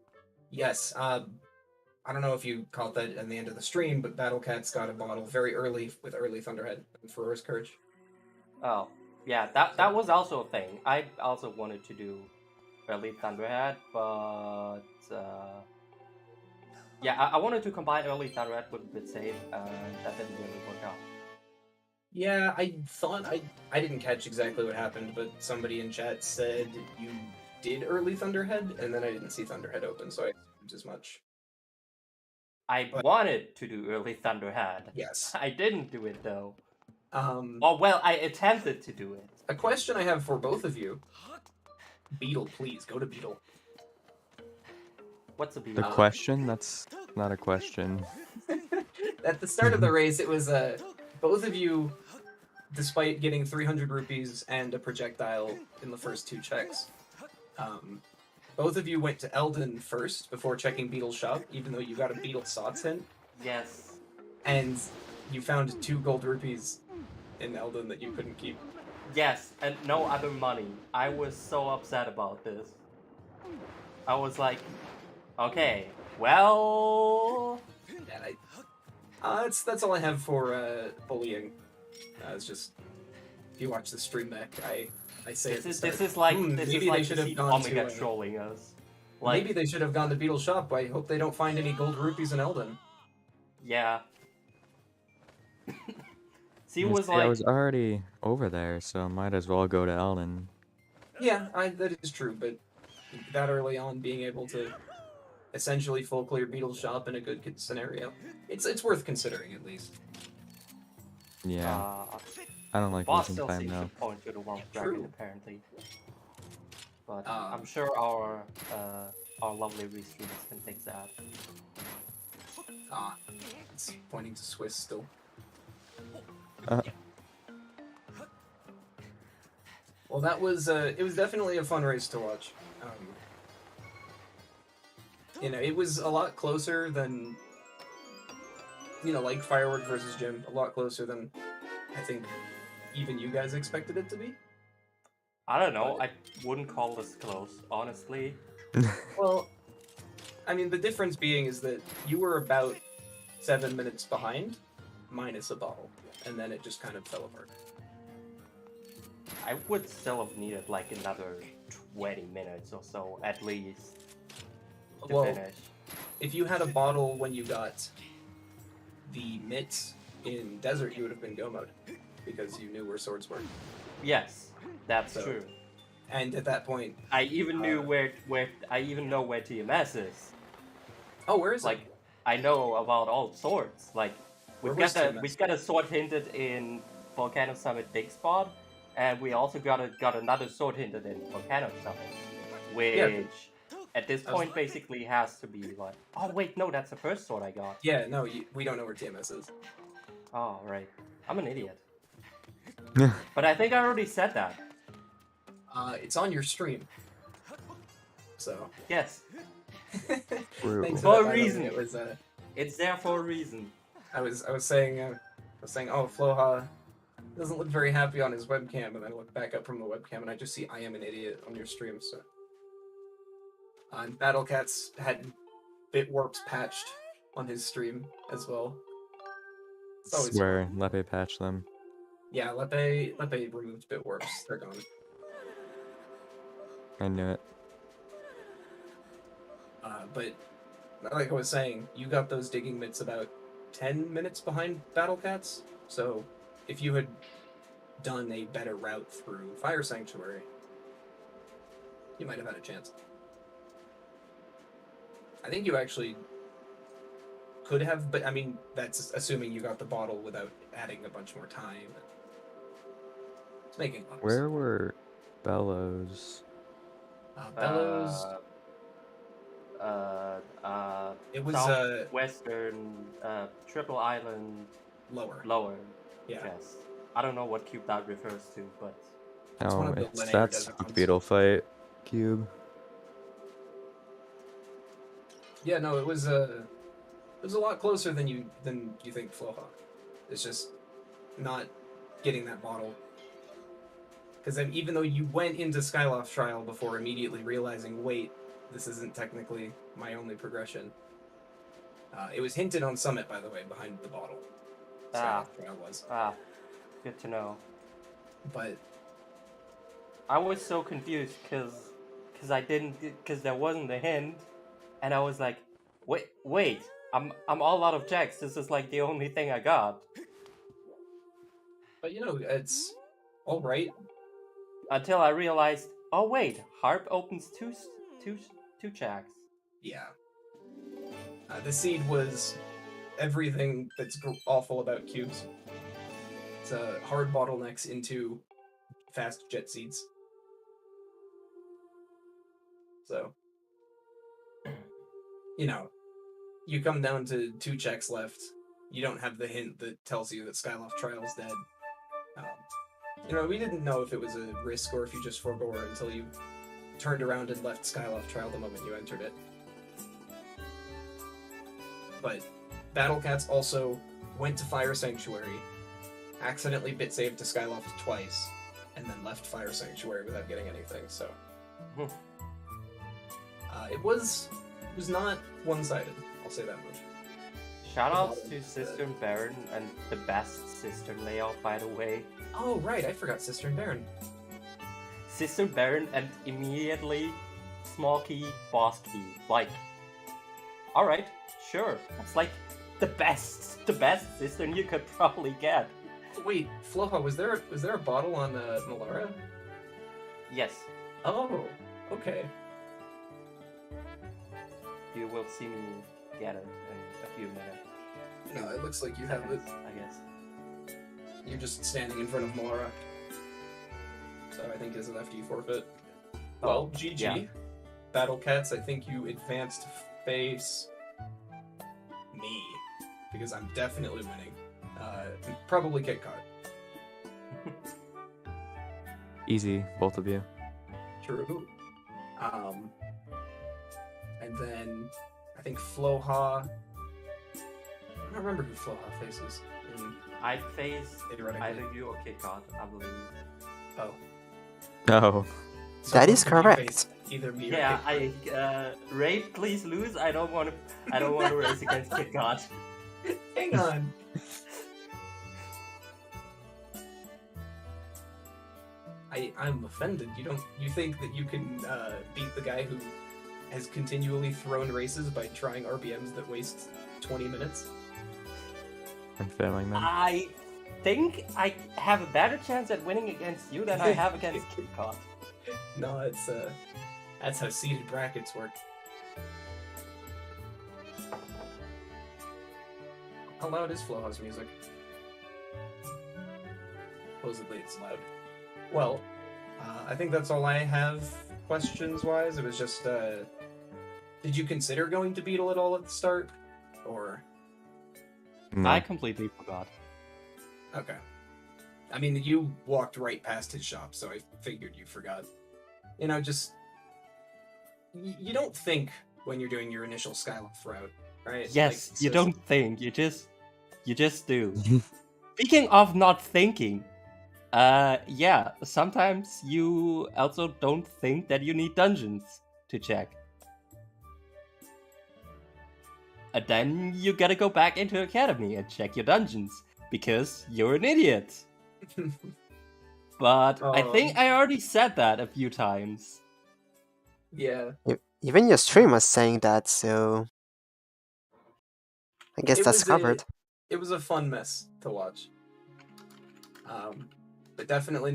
Yes, I don't know if you caught that at the end of the stream, but Battlecats got a bottle very early with early Thunderhead and Furor's Courage. Oh, yeah, that was also a thing. I also wanted to do early Thunderhead, but yeah, I wanted to combine early Thunderhead with Bit Save, and that didn't really work out. Yeah, I thought I didn't catch exactly what happened, but somebody in chat said you did early Thunderhead, and then I didn't see Thunderhead open, so I assumed as much. I But- wanted to do early Thunderhead. Yes. I didn't do it though. Oh, Well, I attempted to do it. a question I have for both of you. Beetle, please, go to Beetle. What's a The beat? question? That's not a question. At the start of the race, it was both of you, despite getting 300 rupees and a projectile in the first 2 checks, both of you went to Eldon first before checking Beetle's shop, even though you got a Beetle Sots hint, Yes. and you found 2 gold rupees in Eldon that you couldn't keep. Yes, and no other money. I was so upset about this. I was like, okay, well... And that's all I have for bullying. It's just, if you watch the stream back, I say at the start, This is like maybe they should have gone Omega to trolling us. Like, maybe they should have gone to Beetle's shop. I hope they don't find any gold rupees in Eldon. yeah. See, it You was see, like, I was already over there, so might as well go to Eldon. Yeah, that is true, but that early on, being able to essentially full clear Beetle's shop in a good scenario, it's worth considering at least. Yeah, I don't like boss losing still time seems though. to point to the wrong True. dragon, apparently. But I'm sure our lovely restreamers can fix that. It's pointing to Swiss still. Well, that was it was definitely a fun race to watch. You know, it was a lot closer than, you know, like Firework versus Jim, a lot closer than I think even you guys expected it to be. I don't know, I wouldn't call this close, honestly. Well, I mean, the difference being is that you were about 7 minutes behind, minus a bottle, and then it just kind of fell apart. I would still have needed like another 20 minutes or so at least to Well, finish. if you had a bottle when you got the mitts in Desert, you would have been go mode, because you knew where swords were. Yes, that's So, true. And at that point, I even knew where I even know where TMS is. oh, where is Like it? I know about all swords. Like Where was TMS? we've got a sword hinted in Volcano Summit Big Spot, and we also got another sword hinted in Volcano Summit, which at this point basically has to be like. Oh wait, no, that's the first sword I got. Yeah, no, we don't know where TMS is. Oh right, I'm an idiot. But I think I already said that. It's on your stream. So. Yes, True. Thanks For a that, by the way. reason. It was. it's there for a reason. I was saying, oh, Floha doesn't look very happy on his webcam, and I look back up from the webcam, and I just see I am an idiot on your stream. So. And Battlecats had bit warps patched on his stream as well. It's always Swear, Lepe patched them. Yeah, Lepe removed bit warps. They're gone. I knew it. But like I was saying, you got those digging mitts about 10 minutes behind Battlecats. So if you had done a better route through Fire Sanctuary, you might have had a chance. I think you actually could have, but I mean, that's assuming you got the bottle without adding a bunch more time. It's making levels. Where were Bellows? Bellows. It was Western Triple Island lower. lower. Yeah. Yes. I don't know what cube that refers to, but It's one Oh, of the it's linear that's desert the ones. beetle fight cube. Yeah, no, it was a lot closer than you think, Floha. It's just not getting that bottle. Because even though you went into Skyloft Trial before immediately realizing, wait, this isn't technically my only progression. It was hinted on Summit, by the way, behind the bottle. Skyloft Trial was. good to know. But I was so confused because there wasn't a hint, and I was like, wait, I'm all out of checks. This is like the only thing I got. you know, it's all right. Until I realized, oh wait, Harp opens two checks. Yeah. The seed was everything that's awful about cubes. It's hard bottlenecks into fast jet seeds. So, you know, you come down to 2 checks left. You don't have the hint that tells you that Skyloft Trial's dead. You know, we didn't know if it was a risk or if you just forbore until you turned around and left Skyloft Trial the moment you entered it. But Battlecats also went to Fire Sanctuary, accidentally bit saved to Skyloft twice, and then left Fire Sanctuary without getting anything, so... it was not one-sided, I'll say that much. Shoutouts to Cistern Baron and the best Cistern layout, by the way. Oh, right, I forgot Cistern Baron. Cistern Baron and immediately small key, boss key. Like, alright, sure. That's like the best Cistern you could probably get. Wait, Floha, was there a bottle on Melara? Yes, Oh, okay. you will see me get it in a few minutes. No, it looks like you have it. I guess. You're just standing in front of Melara. So I think is an FD forfeit. Well, GG. yeah. Battlecats, I think you advanced to face me. Because I'm definitely winning. Probably get caught. Easy, both of you. True. And then I think Floha. I don't remember who Floha faces. I face Theoretically. either you or KitKat, I believe. Oh. Oh. So That who is did you correct. face? either me or Yeah, KitKat. Rape, please lose. I don't want to race against KitKat. Hang on. I'm offended. You think that you can beat the guy who has continually thrown races by trying RBMs that waste 20 minutes? I'm failing them. I think I have a better chance at winning against you than I have against KitKat. No, that's how seeded brackets work. How loud is Floha's music? Supposedly it's loud. Well, I think that's all I have questions-wise. It was just, did you consider going to Beetle at all at the start? Or... No. I completely forgot. Okay. I mean, you walked right past his shop, so I figured you forgot. You know, just... You don't think when you're doing your initial Skyloft route, right? Yes, Like, you so- don't think. You just do. Speaking of not thinking, yeah, sometimes you also don't think that you need dungeons to check. And then you gotta go back into Academy and check your dungeons, because you're an idiot. But I think I already said that a few times. Yeah. Even your stream was saying that, so I guess It that's was covered. It was a fun mess to watch. But definitely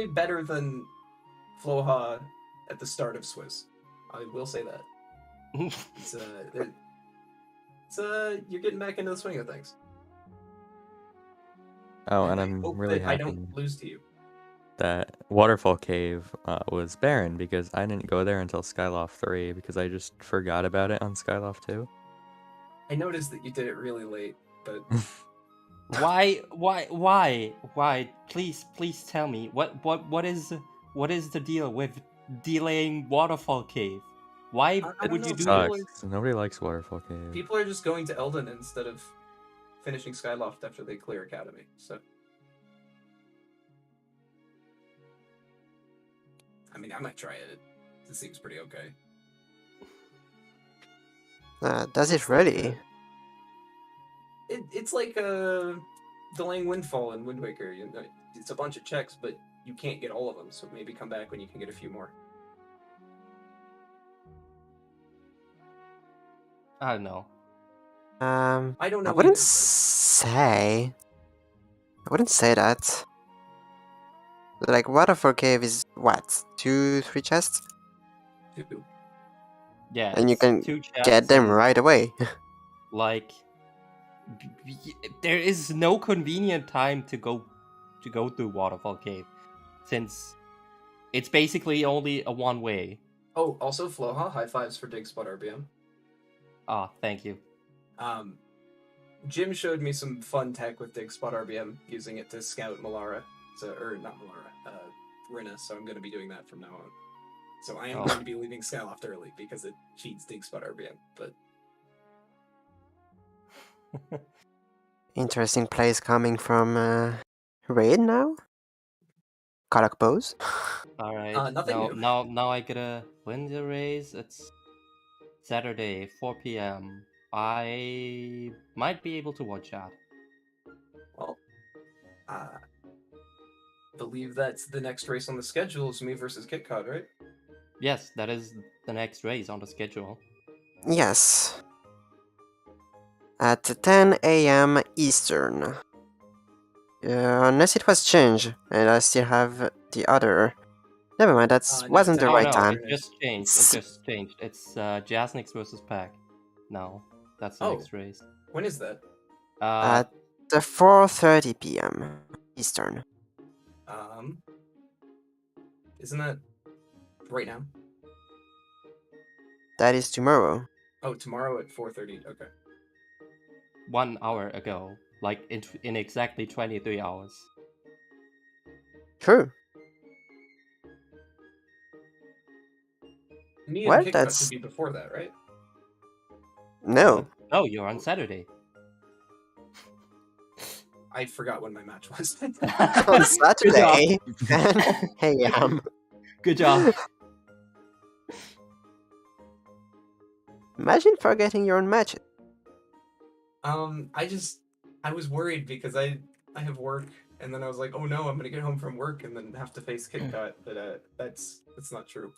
better than Floha at the start of Swiss. I will say that. You're getting back into the swing of things. Oh, and I I'm hope really that I happy don't lose to you. that Waterfall Cave was barren because I didn't go there until Skyloft 3 because I just forgot about it on Skyloft 2. I noticed that you did it really late, but Why? Please tell me what is the deal with delaying Waterfall Cave? Why I don't would know, you do people this? Nobody likes Waterfall Cave. people are just going to Elden instead of finishing Skyloft after they clear Academy. So, I mean, I might try it. It seems pretty okay. Does it really? It's like delaying Windfall and Wind Waker. You know, it's a bunch of checks, but you can't get all of them. So maybe come back when you can get a few more. I don't know. I don't know. I wouldn't either, say. I wouldn't say that. Like, Waterfall Cave is what? 2-3 chests? but two. Yeah, And you it's can 2 Get chests them and, right away. like there is no convenient time to go through Waterfall Cave, since it's basically only a one way. Oh, also Floha, high fives for Dig Spot RBM. Ah, thank you. Jim showed me some fun tech with Dig Spot RBM, using it to scout Malara. Or not Malara, Rinna, so I'm going to be doing that from now on. So I am going to be leaving Skyloft early because it cheats Dig Spot RBM, but... Interesting plays coming from Raid now? Karak Pose? Alright, nothing new. now I gotta win the race. It's Saturday, 4 p.m. I might be able to watch that. Well, believe that's the next race on the schedule is me versus KitKat, right? Yes, that is the next race on the schedule. Yes. At 10 a.m. Eastern. Unless it was changed, and I still have the other. Never mind, that No, wasn't the no, right no, time. it just changed. It just changed. It's Jasnix versus Pack. No, that's the Oh. next race. When is that? At 4:30 p.m. Eastern. Isn't that right now? That is tomorrow. Oh, tomorrow at 4:30. Okay. 1 hour ago, like in exactly 23 hours. True. Me Well, and KitKat that's- should be before that, right? No. Oh, you're on Saturday. I forgot when my match was. On Saturday. 10 a.m. Good job. Imagine forgetting your own matches. I was worried because I have work, and then I was like, oh no, I'm gonna get home from work and then have to face KitKat, but that's not true.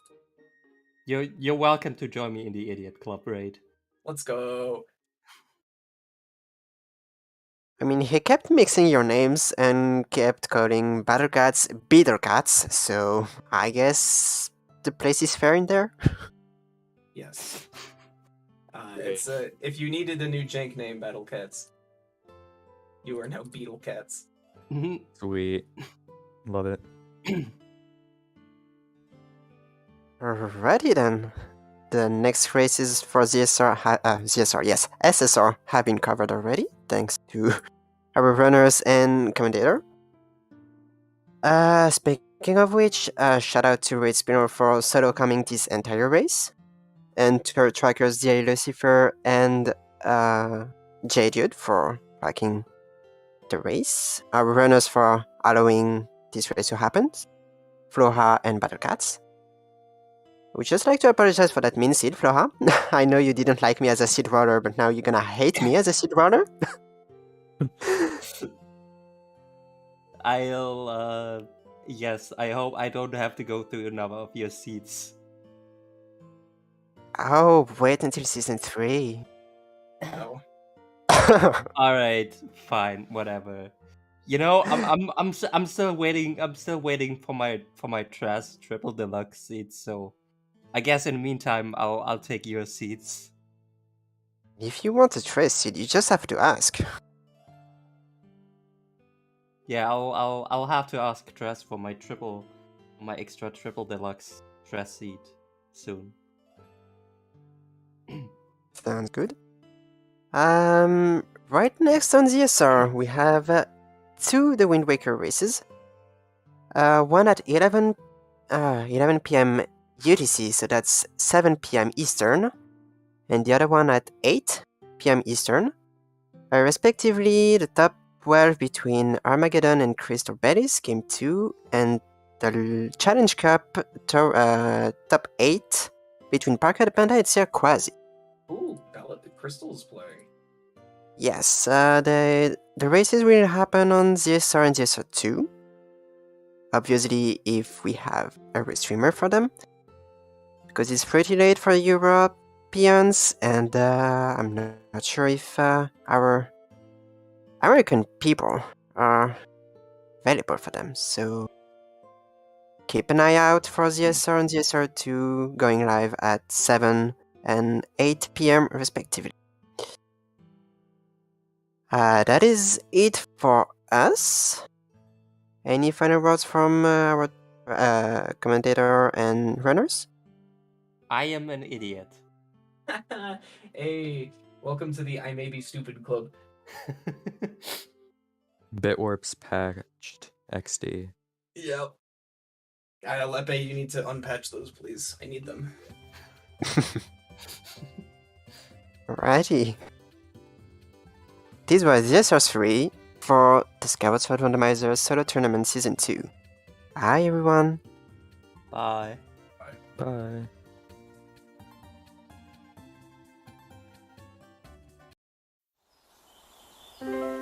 You're welcome to join me in the idiot club raid. Let's go. I mean, he kept mixing your names and kept calling Battlecats Bitter-cats, so I guess the place is fair in there. Yes. It's if you needed a new jank name, Battlecats, you are now Beetlecats. Sweet. Love it. Alrighty then. The next races for SSR have been covered already, thanks to our runners and commentator. Speaking of which, shout out to Raid Spinner for solo coming this entire race, and to our trackers DA Lucifer and J-Dude for tracking the race, our runners for allowing this race to happen, Floha and Battlecats. Would just like to apologize for that mean seed, Floha. I know you didn't like me as a seed roller, but now you're gonna hate me as a seed roller. Yes, I hope I don't have to go through another of your seats. Oh, wait until season 3. No. Alright, fine, whatever. You know, I'm still waiting. I'm still waiting for my trash triple deluxe seats. So, I guess in the meantime, I'll take your seats. If you want a trace seed, you just have to ask. Yeah, I'll have to ask Tress for my extra triple deluxe Tress seat soon. Sounds good. Right next on the SR, we have two The Wind Waker races. One at 11 p.m. UTC, so that's 7 p.m. Eastern, and the other one at 8 p.m. Eastern. Respectively, the top 12 between Armageddon and Crystal Bellis Game 2, and the Challenge Cup top 8 between Parker Panda and Sir Quasi. Ooh, Ballad the Crystal's playing. Yes, the races will happen on ZSR and ZSR2. Obviously, if we have a restreamer for them, because it's pretty late for Europeans, and I'm not sure if our American people are available for them. So keep an eye out for ZSR and ZSR2 going live at 7 and 8 p.m. respectively. That is it for us. Any final words from our commentator and runners? I am an idiot. Hey, welcome to the I May Be Stupid Club. Bitwarp's patched XD. Yep. Lepe, you need to unpatch those, please. I need them. Alrighty. This was ZSR3 for the Skyward Randomizer Solo Tournament Season 2. Bye everyone. Bye. Bye. Bye.